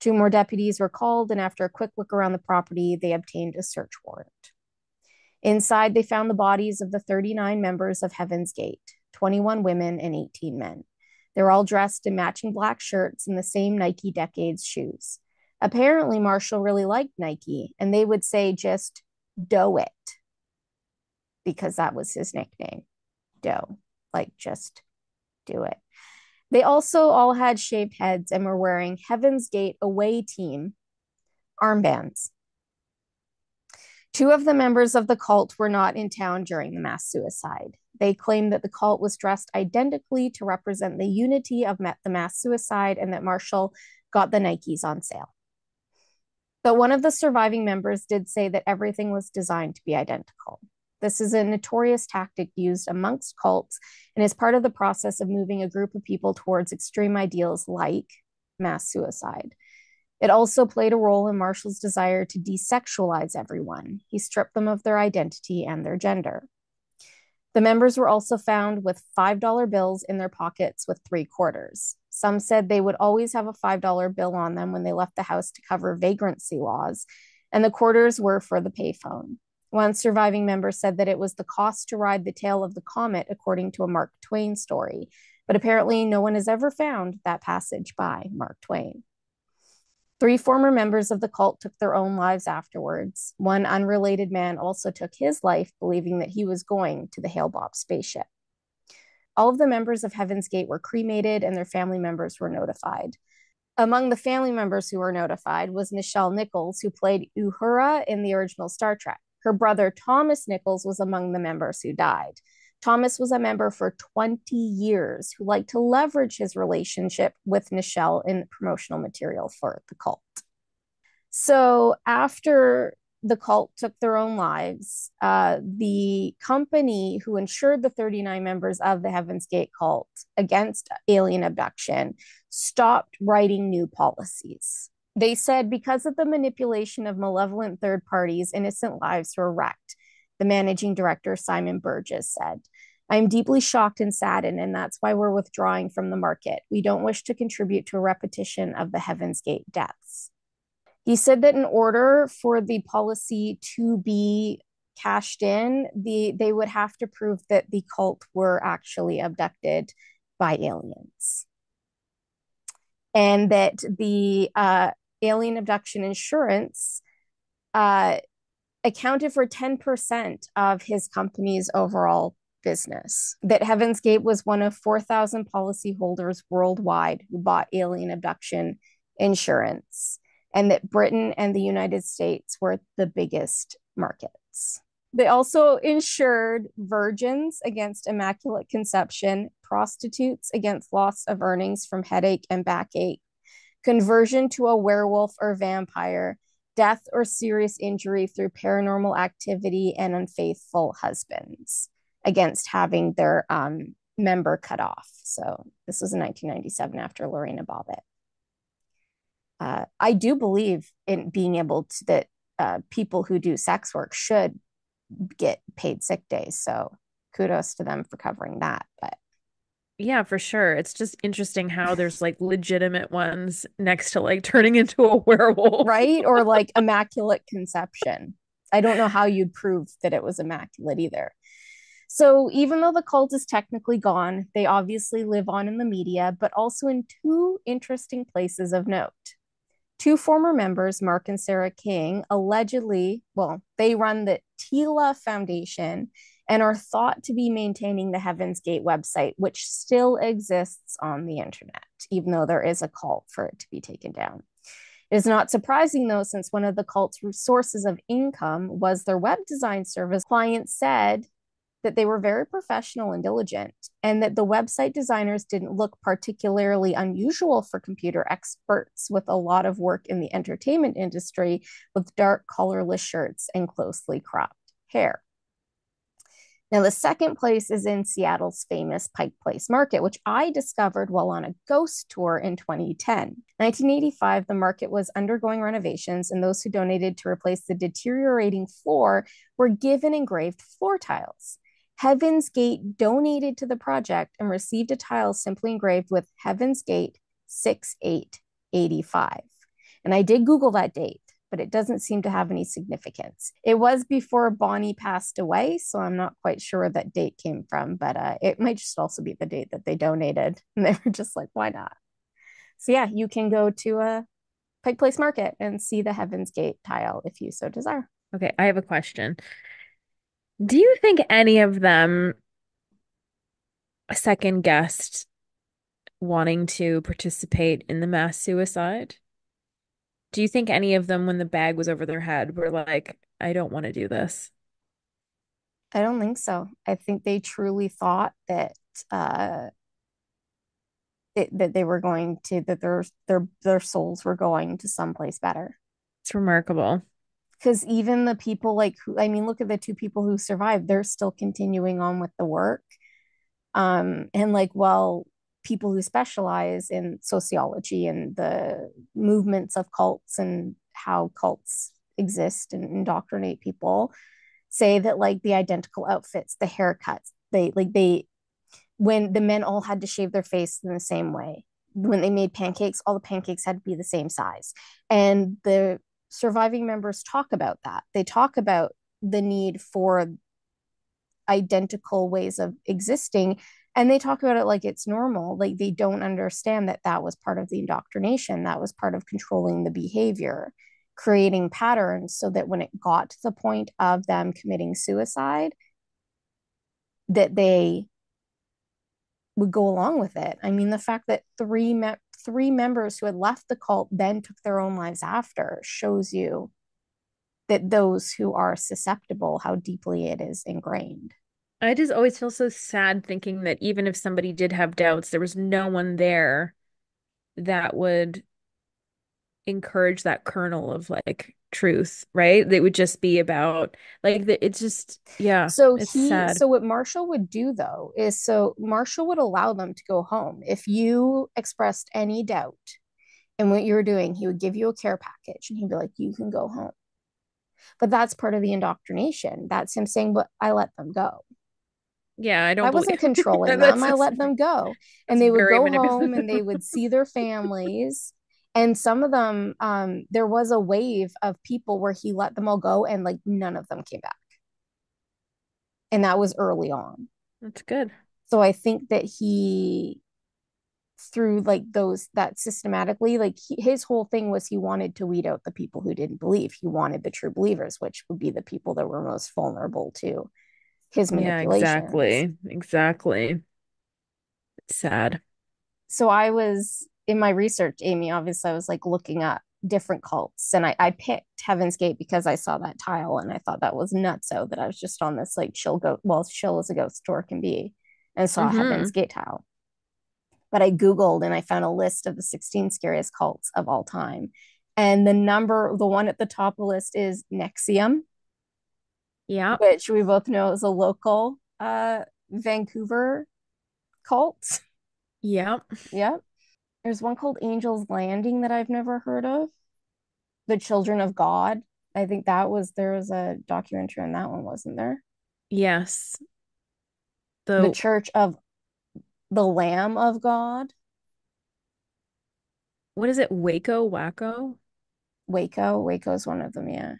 2 more deputies were called, and after a quick look around the property, they obtained a search warrant. Inside, they found the bodies of the 39 members of Heaven's Gate, 21 women and 18 men. They were all dressed in matching black shirts and the same Nike Decades shoes. Apparently, Marshall really liked Nike, and they would say just "do it," because that was his nickname. Doe, like just do it. They also all had shaved heads and were wearing Heaven's Gate away team armbands. 2 of the members of the cult were not in town during the mass suicide. They claimed that the cult was dressed identically to represent the unity of the mass suicide and that Marshall got the Nikes on sale. But one of the surviving members did say that everything was designed to be identical. This is a notorious tactic used amongst cults and is part of the process of moving a group of people towards extreme ideals like mass suicide. It also played a role in Marshall's desire to desexualize everyone. He stripped them of their identity and their gender. The members were also found with $5 bills in their pockets with 3 quarters. Some said they would always have a $5 bill on them when they left the house to cover vagrancy laws, and the quarters were for the payphone. One surviving member said that it was the cost to ride the tail of the comet, according to a Mark Twain story, but apparently no one has ever found that passage by Mark Twain. 3 former members of the cult took their own lives afterwards. One unrelated man also took his life, believing that he was going to the Hale-Bopp spaceship. All of the members of Heaven's Gate were cremated, and their family members were notified. Among the family members who were notified was Nichelle Nichols, who played Uhura in the original Star Trek. Her brother Thomas Nichols was among the members who died. Thomas was a member for 20 years who liked to leverage his relationship with Nichelle in promotional material for the cult. So after the cult took their own lives, the company who insured the 39 members of the Heaven's Gate cult against alien abduction stopped writing new policies. They said because of the manipulation of malevolent third parties, innocent lives were wrecked. The managing director, Simon Burgess, said, "I'm deeply shocked and saddened, and that's why we're withdrawing from the market. We don't wish to contribute to a repetition of the Heaven's Gate deaths." He said that in order for the policy to be cashed in, they would have to prove that the cult were actually abducted by aliens. And that the alien abduction insurance accounted for 10% of his company's overall business. That Heaven's Gate was one of 4,000 policyholders worldwide who bought alien abduction insurance, and that Britain and the United States were the biggest markets. They also insured virgins against immaculate conception, prostitutes against loss of earnings from headache and backache, conversion to a werewolf or vampire, death or serious injury through paranormal activity, and unfaithful husbands against having their member cut off. So this was in 1997 after Lorena Bobbitt. I do believe in being able to, that people who do sex work should get paid sick days. So kudos to them for covering that. But Yeah, for sure. It's just interesting how there's like legitimate ones next to like turning into a werewolf. right? Or like immaculate conception. I don't know how you'd prove that it was immaculate either. So even though the cult is technically gone, they obviously live on in the media, but also in two interesting places of note. Two former members, Mark and Sarah King, allegedly, well, they run the Tila Foundation and are thought to be maintaining the Heaven's Gate website, which still exists on the internet, even though there is a call for it to be taken down. It is not surprising, though, since one of the cult's sources of income was their web design service. Clients said that they were very professional and diligent, and that the website designers didn't look particularly unusual for computer experts with a lot of work in the entertainment industry with dark, colorless shirts and closely cropped hair. Now, the second place is in Seattle's famous Pike Place Market, which I discovered while on a ghost tour in 2010. 1985, the market was undergoing renovations, and those who donated to replace the deteriorating floor were given engraved floor tiles. Heaven's Gate donated to the project and received a tile simply engraved with Heaven's Gate 6885. And I did Google that date, but it doesn't seem to have any significance. It was before Bonnie passed away, so I'm not quite sure where that date came from, but it might just also be the date that they donated. And they were just like, why not? So yeah, you can go to a Pike Place Market and see the Heaven's Gate tile if you so desire. Okay, I have a question. Do you think any of them second guessed wanting to participate in the mass suicide? Do you think any of them, when the bag was over their head, were like, I don't want to do this? I don't think so. I think they truly thought that uh that they were going to that their souls were going to someplace better. It's remarkable. Because even the people like who, I mean, look at the two people who survived, they're still continuing on with the work. And like, well, people who specialize in sociology and the movements of cults and how cults exist and indoctrinate people say that like the identical outfits, the haircuts, they when the men all had to shave their face in the same way. When they made pancakes, all the pancakes had to be the same size. And the surviving members talk about that. They talk about the need for identical ways of existing, and they talk about it like it's normal. Like they don't understand that that was part of the indoctrination, that was part of controlling the behavior, creating patterns, so that when it got to the point of them committing suicide, that they would go along with it. I mean, the fact that three members who had left the cult then took their own lives after shows you that those who are susceptible, how deeply it is ingrained. I just always feel so sad thinking that even if somebody did have doubts, there was no one there that would encourage that kernel of like truth, right? They would just be about like it's just, yeah, it's sad. So what Marshall would do though is, so Marshall would allow them to go home if you expressed any doubt in what you were doing. He would give you a care package and he'd be like, you can go home. But that's part of the indoctrination. That's him saying, but I let them go. Yeah, I don't I believe wasn't controlling them. that's I let them go. And that's they would very go home and they manipulative. would see their families. And some of them, there was a wave of people where he let them all go and like none of them came back. And that was early on. That's good. So I think that he, through like those, that systematically, like his whole thing was he wanted to weed out the people who didn't believe. He wanted the true believers, which would be the people that were most vulnerable to his Yeah, manipulations. exactly. Exactly. It's sad. So I was in my research, Amy, obviously I was like looking up different cults, and I picked Heaven's Gate because I saw that tile and I thought that was nuts. So that I was just on this like chill go, well, chill as a ghost store can be, and saw a Heaven's Hmm. Gate tile. But I Googled and I found a list of the 16 scariest cults of all time. And the one at the top of the list is Nexium, Yeah. which we both know is a local Vancouver cult. Yeah. Yep. There's one called Angel's Landing that I've never heard of. The Children of God. I think that was there was a documentary on that one, wasn't there? Yes. The The Church of the Lamb of God, what is it? Waco, Wacko? Waco. Waco's one of them, yeah.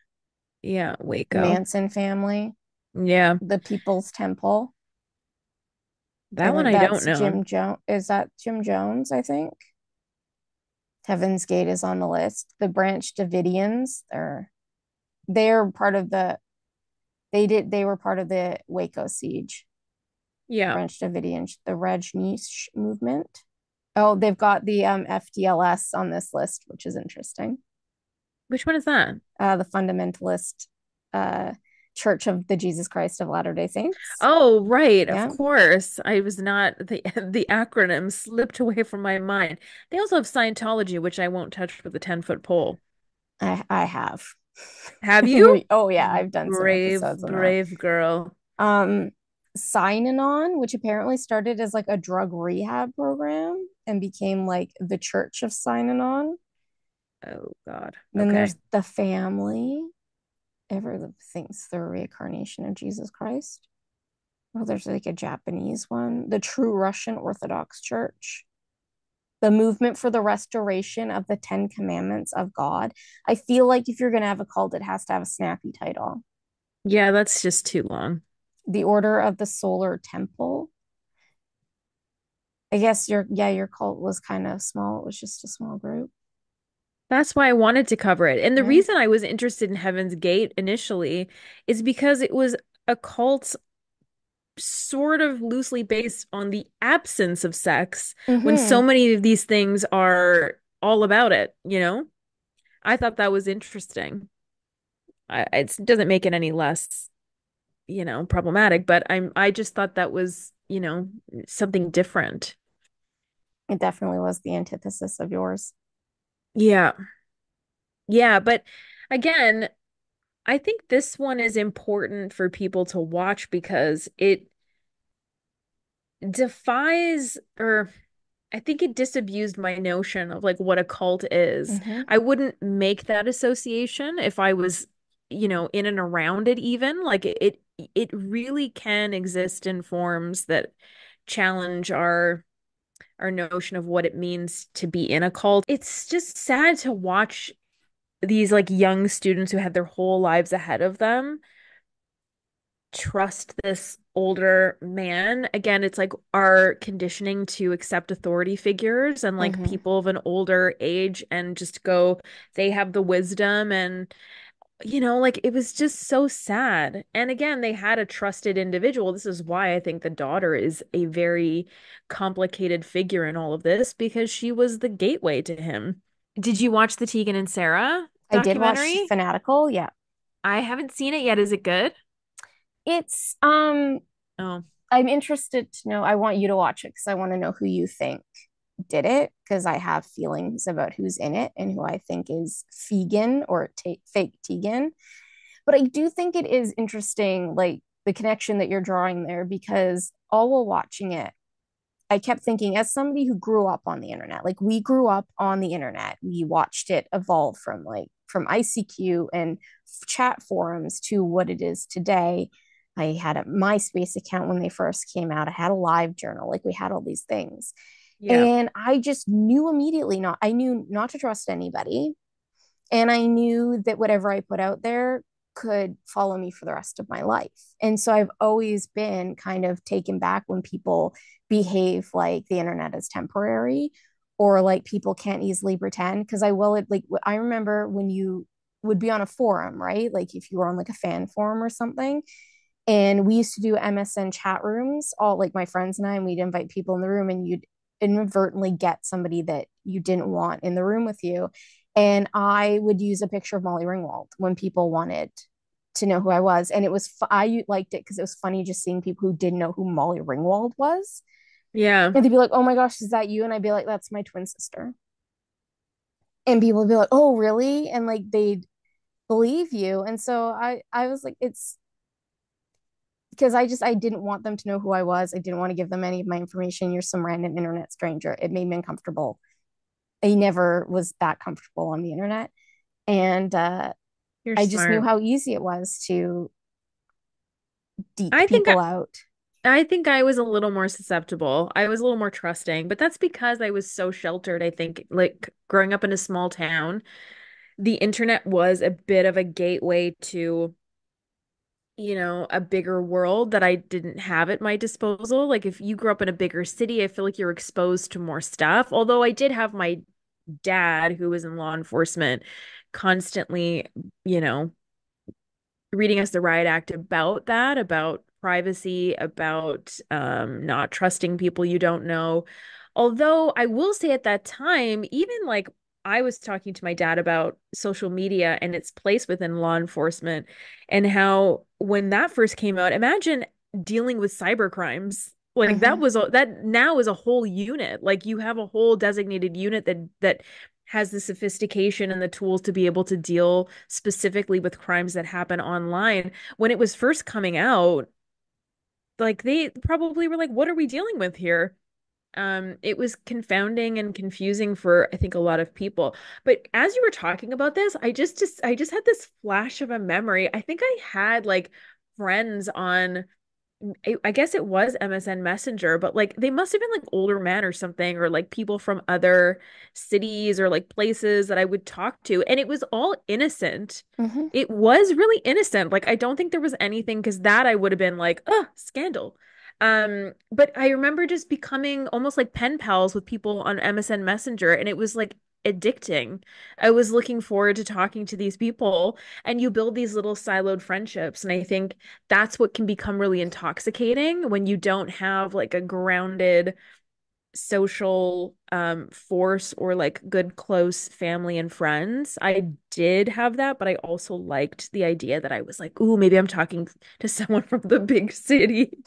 Yeah, The Waco. Manson family, Yeah. the People's Temple. I That one think I don't that's know. Jim Jones. Is that Jim Jones? I think Heaven's Gate is on the list. The Branch Davidians, they're part of they were part of the Waco siege. Yeah. Branch Davidians, the Rajneesh movement. Oh, they've got the FDLS on this list, which is interesting. Which one is that? The fundamentalist uh, Church of the Jesus Christ of Latter-day Saints. Oh, right, of Yeah, course. I was not the acronym slipped away from my mind. They also have Scientology, which I won't touch with a 10-foot pole. I have. Have you? Oh yeah, I've done some Brave, episodes on that. brave girl. Um, Sign-On, which apparently started as like a drug rehab program and became like the Church of Sign-On. Oh God. Then Okay. there's the family. Ever thinks the reincarnation of Jesus Christ. Oh, there's like a Japanese one. The True Russian Orthodox Church. The movement for the restoration of the Ten Commandments of God. I feel like if you're going to have a cult, it has to have a snappy title. Yeah, that's just too long. The Order of the Solar Temple. I guess your cult was kind of small. It was just a small group. That's why I wanted to cover it. And the Yeah. reason I was interested in Heaven's Gate initially is because it was a cult sort of loosely based on the absence of sex when so Mm-hmm. many of these things are all about it, you know? I thought that was interesting. It doesn't make it any less, problematic, but I just thought that was, something different. It definitely was the antithesis of yours. Yeah. Yeah, but again, I think this one is important for people to watch because it defies, or I think it disabused my notion of like what a cult is. Mm-hmm. I wouldn't make that association if I was, in and around it even. Like it really can exist in forms that challenge our notion of what it means to be in a cult. It's just sad to watch these like young students who had their whole lives ahead of them trust this older man. Again, it's like our conditioning to accept authority figures and like Mm-hmm. people of an older age and just go, they have the wisdom and like it was just so sad. And again, they had a trusted individual. This is why I think the daughter is a very complicated figure in all of this because she was the gateway to him. Did you watch the Tegan and Sarah I did watch documentary? Fanatical. Yeah. I haven't seen it yet. Is it good? It's Oh, I'm interested to know. I want you to watch it because I want to know who you think did it because I have feelings about who's in it and who I think is Fegan or fake Tegan. But I do think it is interesting, like the connection that you're drawing there, because all while watching it, I kept thinking, as somebody who grew up on the internet, like we grew up on the internet, we watched it evolve from ICQ and chat forums to what it is today. I had a MySpace account when they first came out. I had a live journal, like we had all these things. yeah. And I just knew immediately I knew not to trust anybody. And I knew that whatever I put out there could follow me for the rest of my life. And so I've always been kind of taken back when people behave like the internet is temporary or like people can't easily pretend. Cause I remember when you would be on a forum, right? Like if you were on like a fan forum or something, and we used to do MSN chat rooms, all like my friends and I, and we'd invite people in the room and you'd inadvertently get somebody that you didn't want in the room with you. And I would use a picture of Molly Ringwald when people wanted to know who I was. And I liked it because it was funny just seeing people who didn't know who Molly Ringwald was. Yeah. And they'd be like, oh my gosh, is that you? And I'd be like, that's my twin sister. And people would be like, oh, really? And like they'd believe you. And so I was like, it's because I didn't want them to know who I was. I didn't want to give them any of my information. You're some random internet stranger. It made me uncomfortable. I never was that comfortable on the internet. And You're I just knew smart. how easy it was to deke I think I, people out. I think I was a little more susceptible. I was a little more trusting, but that's because I was so sheltered. I think, like growing up in a small town, the internet was a bit of a gateway to, a bigger world that I didn't have at my disposal. Like if you grew up in a bigger city, I feel like you're exposed to more stuff. Although I did have my dad, who was in law enforcement, constantly, you know, reading us the riot act about that, about privacy, about not trusting people you don't know. Although I will say at that time, even like I was talking to my dad about social media and its place within law enforcement and how when that first came out, imagine dealing with cyber crimes. Like Mm-hmm. that now is a whole unit. Like you have a whole designated unit that has the sophistication and the tools to be able to deal specifically with crimes that happen online. When it was first coming out, like they probably were like, what are we dealing with here? It was confounding and confusing for I think a lot of people. But as you were talking about this, I just had this flash of a memory. I think I had like friends on I guess it was MSN Messenger, but like they must have been like older men or something, or like people from other cities or like places that I would talk to. And it was all innocent. Mm-hmm. It was really innocent. Like I don't think there was anything because that I would have been like, oh, scandal. But I remember just becoming almost like pen pals with people on MSN Messenger, and it was like addicting. I was looking forward to talking to these people, and you build these little siloed friendships. And I think that's what can become really intoxicating when you don't have like a grounded social force or like good close family and friends. I did have that, but I also liked the idea that I was like, ooh, maybe I'm talking to someone from the big city.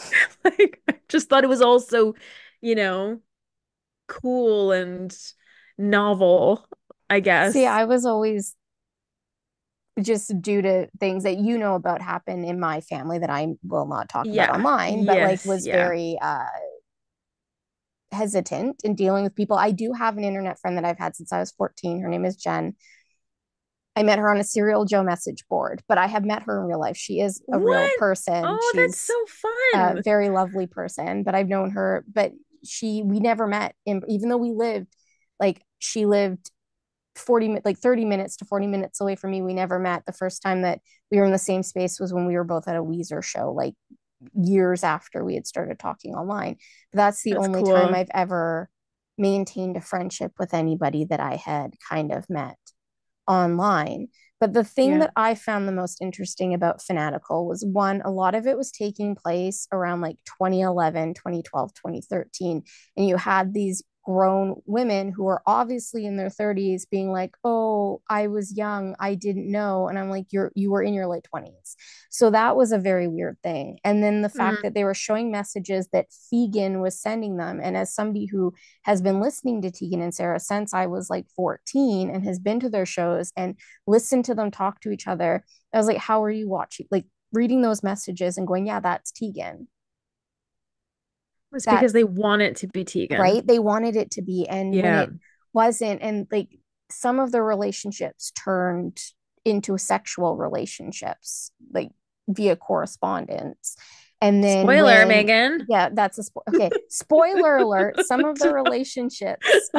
Like I just thought it was also, you know, cool and novel, I See, guess. I was always just due to things that you know about happen in my family that I will not talk about Yeah. online, but like Yes. was Yeah. very hesitant in dealing with people. I do have an internet friend that I've had since I was 14. Her name is Jen. I met her on a Serial Joe message board, but I have met her in real life. She is a real What? person. Oh, that's She's so a fun. very lovely person, but I've known her, but we never met. And even though we lived, like, she lived 40, like 30 minutes to 40 minutes away from me, we never met. The first time that we were in the same space was when we were both at a Weezer show, like years after we had started talking online. But that's the That's only time cool. I've ever maintained a friendship with anybody that I had kind of met online. But the thing Yeah. that I found the most interesting about Fanatical was one, a lot of it was taking place around like 2011, 2012, 2013. And you had these grown women who are obviously in their 30s being like, "Oh, I was young, I didn't know." And I'm like, you were in your late 20s." So that was a very weird thing. And then the fact Mm. that they were showing messages that Fegan was sending them, and as somebody who has been listening to Tegan and Sarah since I was like 14 and has been to their shows and listened to them talk to each other, I was like, how are you watching? Like reading those messages and going, yeah, that's Tegan. It's That because they want it to be Tegan. right? They wanted it to be. And when Yeah. it wasn't, and like some of the relationships turned into sexual relationships, like via correspondence. And then Spoiler, when, Megan. yeah, okay. Spoiler alert, some of the relationships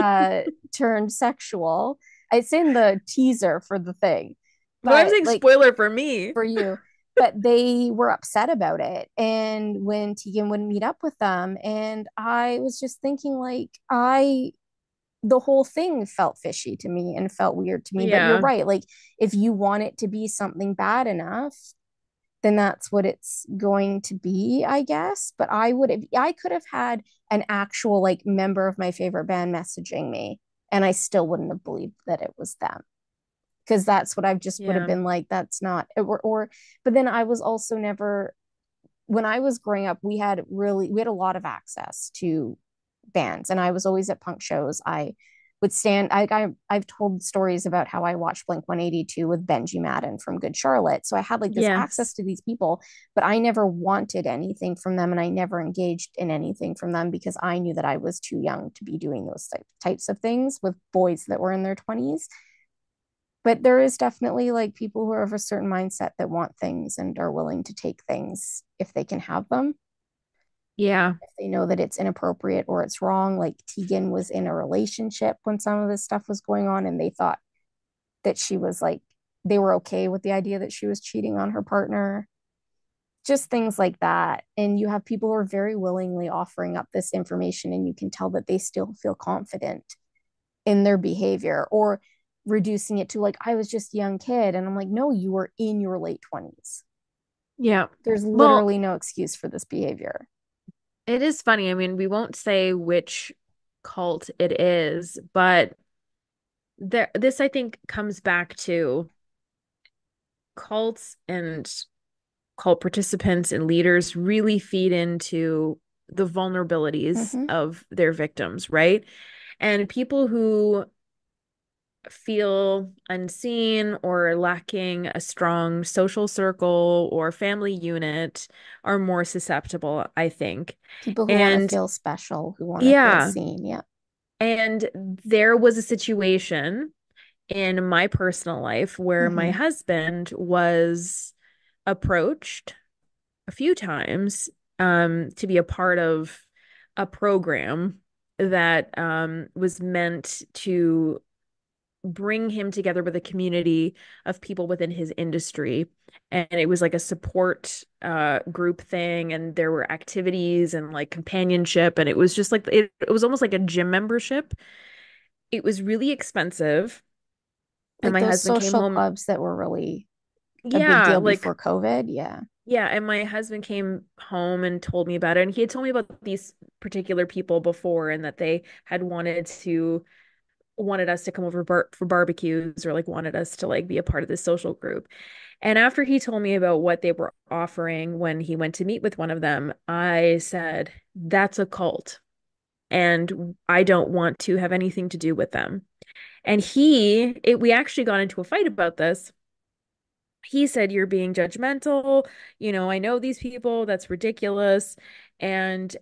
turned sexual. It's in the teaser for the thing, Well, I'm but saying like spoiler for me. for you, but they were upset about it. And when Tegan wouldn't meet up with them, and I was just thinking, like, the whole thing felt fishy to me and felt weird to me. But you're Yeah. right. Like, if you want it to be something bad enough, then that's what it's going to be, I guess. But I could have had an actual like member of my favorite band messaging me, and I still wouldn't have believed that it was them because that's what I've just would have Yeah. been like, that's not, but then I was also never, when I was growing up, we had a lot of access to bands and I was always at punk shows. I would stand, I've told stories about how I watched Blink 182 with Benji Madden from Good Charlotte. So I had like this access Yes. to these people, but I never wanted anything from them and I never engaged in anything from them because I knew that I was too young to be doing those types of things with boys that were in their 20s. But there is definitely like people who are of a certain mindset that want things and are willing to take things if they can have them, Yeah. if they know that it's inappropriate or it's wrong. Like Tegan was in a relationship when some of this stuff was going on, and they thought that she was like, they were okay with the idea that she was cheating on her partner, just things like that. And you have people who are very willingly offering up this information, and you can tell that they still feel confident in their behavior, or reducing it to like, I was just a young kid. And I'm like, no, you were in your late 20s. Yeah. There's Well, literally no excuse for this behavior. it is funny. I mean, we won't say which cult it is, but this I think comes back to cults and cult participants and leaders really feed into the vulnerabilities Mm-hmm. of their victims, right? And people who feel unseen or lacking a strong social circle or family unit are more susceptible, I think. People who want to And feel special, who want to feel yeah, seen. Yeah. and there was a situation in my personal life where my Mm-hmm. husband was approached a few times to be a part of a program that was meant to bring him together with a community of people within his industry. And it was like a support group thing, and there were activities and like companionship, and it was just like it was almost like a gym membership. It was really expensive, and Like my those husband came social home. clubs that were really a big Yeah, deal like before COVID. Yeah. yeah, and my husband came home and told me about it, and he had told me about these particular people before, and that they had wanted us to come over for barbecues, or like wanted us to like be a part of this social group. And after he told me about what they were offering when he went to meet with one of them, I said, that's a cult, and I don't want to have anything to do with them. And we actually got into a fight about this. He said, you're being judgmental. I know these people. That's ridiculous. And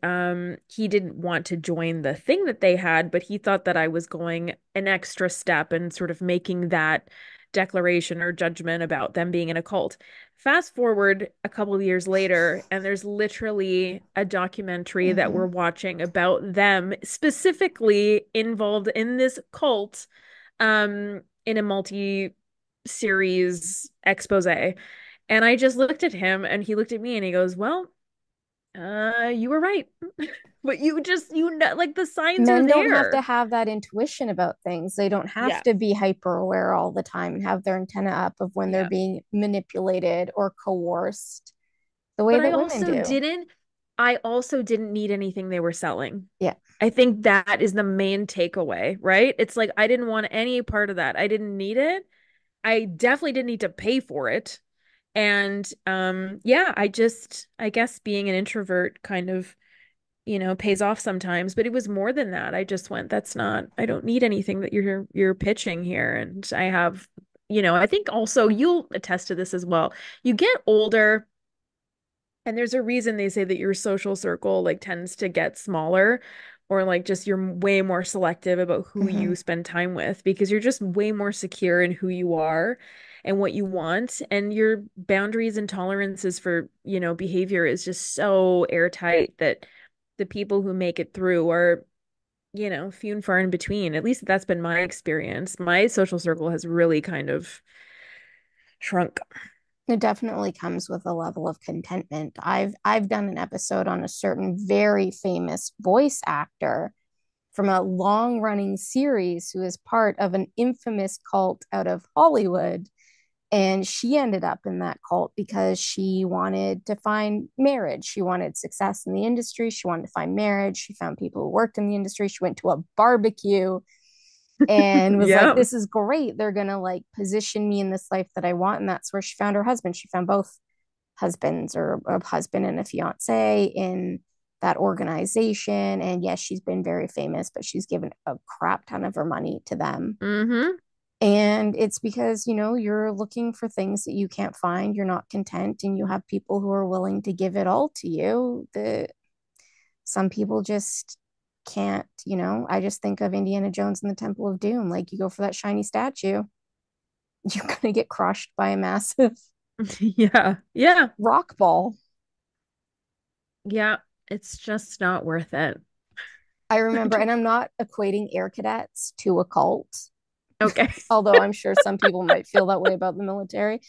he didn't want to join the thing that they had, but he thought that I was going an extra step and sort of making that declaration or judgment about them being in a cult. Fast forward a couple of years later, and there's literally a documentary that Mm-hmm. we're watching about them specifically involved in this cult, in a multi-series expose. And I just looked at him, and he looked at me, and he goes, well, you were right. But you know, like the signs are Men don't have to there. have that intuition about things. They don't have Yeah. to be hyper aware all the time and have their antenna up of when they're Yeah. being manipulated or coerced the way But that women do. I also didn't need anything they were selling. Yeah. I think that is the main takeaway, right? It's like I didn't want any part of that. I didn't need it. I definitely didn't need to pay for it. And yeah, I guess being an introvert kind of, pays off sometimes, but it was more than that. I just went, I don't need anything that you're pitching here. And I have, I think also you'll attest to this as well. You get older, and there's a reason they say that your social circle like tends to get smaller, or like just you're way more selective about who you Mm-hmm. spend time with, because you're just way more secure in who you are and what you want, and your boundaries and tolerances for, behavior is just so airtight that the people who make it through are, few and far in between. At least that's been my experience. My social circle has really kind of shrunk. It definitely comes with a level of contentment. I've done an episode on a certain very famous voice actor from a long running series who is part of an infamous cult out of Hollywood. And she ended up in that cult because she wanted to find marriage. She wanted success in the industry. She wanted to find marriage. She found people who worked in the industry. She went to a barbecue and was like, Yeah. this is great. They're going to like position me in this life that I want. And that's where she found her husband. She found both husbands, or a husband and a fiance, in that organization. And yes, she's been very famous, but she's given a crap ton of her money to them. Mm-hmm. And it's because, you're looking for things that you can't find, you're not content, and you have people who are willing to give it all to you. Some people just can't. I just think of Indiana Jones and the Temple of Doom. Like, you go for that shiny statue, you're gonna get crushed by a massive Yeah. Yeah. rock ball. Yeah. It's just not worth it. I remember, and I'm not equating air cadets to a cult, Okay. although I'm sure some people might feel that way about the military.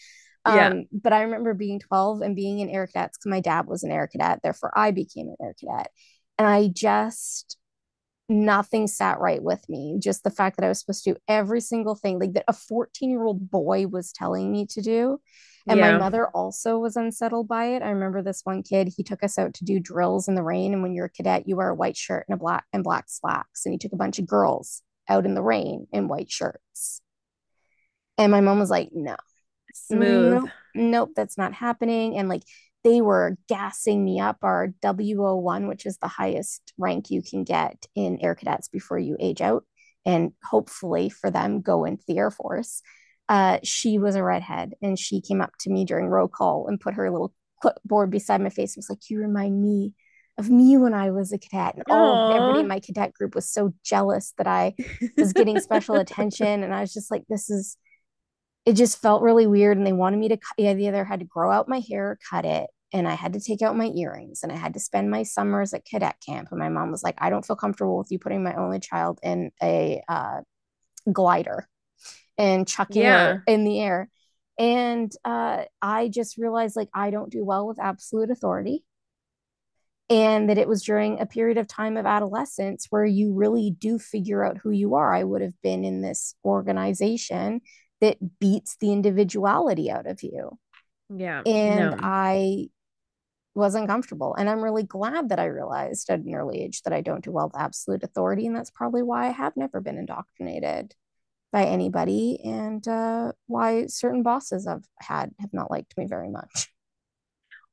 Yeah. But I remember being 12 and being in air cadets because my dad was an air cadet. Therefore, I became an air cadet. And I just, nothing sat right with me. Just the fact that I was supposed to do every single thing like that a 14-year-old boy was telling me to do. And my Yeah. mother also was unsettled by it. I remember this one kid, he took us out to do drills in the rain. And when you're a cadet, you wear a white shirt and a black slacks. And he took a bunch of girls out in the rain in white shirts. And my mom was like, no, Smooth. nope, nope, that's not happening. And like they were gassing me up our W01, which is the highest rank you can get in air cadets before you age out. And hopefully for them, go into the Air Force. She was a redhead and she came up to me during roll call and put her little clipboard beside my face and was like, you remind me of me when I was a cadet. And everybody in Aw. my cadet group was so jealous that I was getting special attention. And I was just like, this is it just felt really weird. And they wanted me to, I either had to grow out my hair or cut it. And I had to take out my earrings and I had to spend my summers at cadet camp. And my mom was like, I don't feel comfortable with you putting my only child in a glider and chucking her Yeah. in the air. And I just realized like I don't do well with absolute authority. And that it was during a period of time of adolescence where you really do figure out who you are. I would have been in this organization that beats the individuality out of you. Yeah. And No. I was uncomfortable. And I'm really glad that I realized at an early age that I don't do well with absolute authority. And that's probably why I have never been indoctrinated by anybody and why certain bosses have not liked me very much.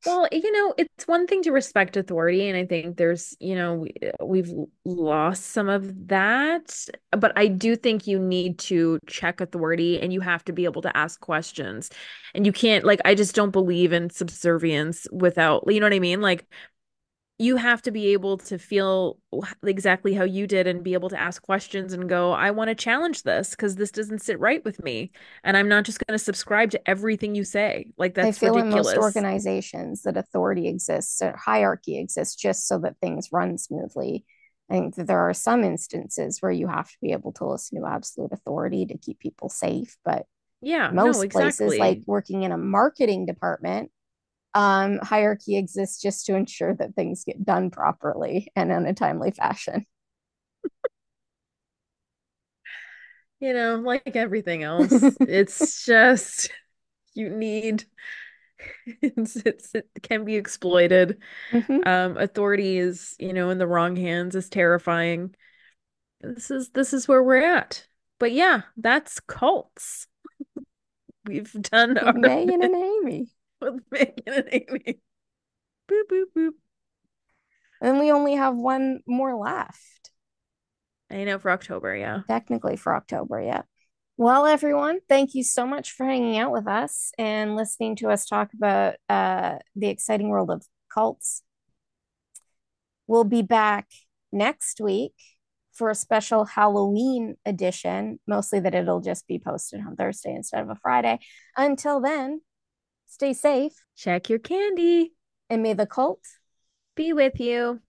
Well, it's one thing to respect authority, and I think we've lost some of that. But I do think you need to check authority and you have to be able to ask questions. And you can't, like, I just don't believe in subservience without, you know what I mean? Like, you have to be able to feel exactly how you did and be able to ask questions and go, I want to challenge this because this doesn't sit right with me. And I'm not just going to subscribe to everything you say. Like, I that's feel in most ridiculous. organizations that authority exists or hierarchy exists just so that things run smoothly. I think that there are some instances where you have to be able to listen to absolute authority to keep people safe, but Yeah, no, most places, like exactly. working in a marketing department, hierarchy exists just to ensure that things get done properly and in a timely fashion. Like everything else, it's just you need it can be exploited. Mm-hmm. Authority is, in the wrong hands is terrifying. This is where we're at. But yeah, that's cults. We've done With our Megan bit and Amy. with Megan and Amy. Boop boop boop. And we only have one more left, I know for October, yeah. technically for October, yeah. Well, everyone, thank you so much for hanging out with us and listening to us talk about the exciting world of cults. We'll be back next week for a special Halloween edition, mostly that it'll just be posted on Thursday instead of a Friday. Until then, stay safe Check your candy. and may the cult Be with you.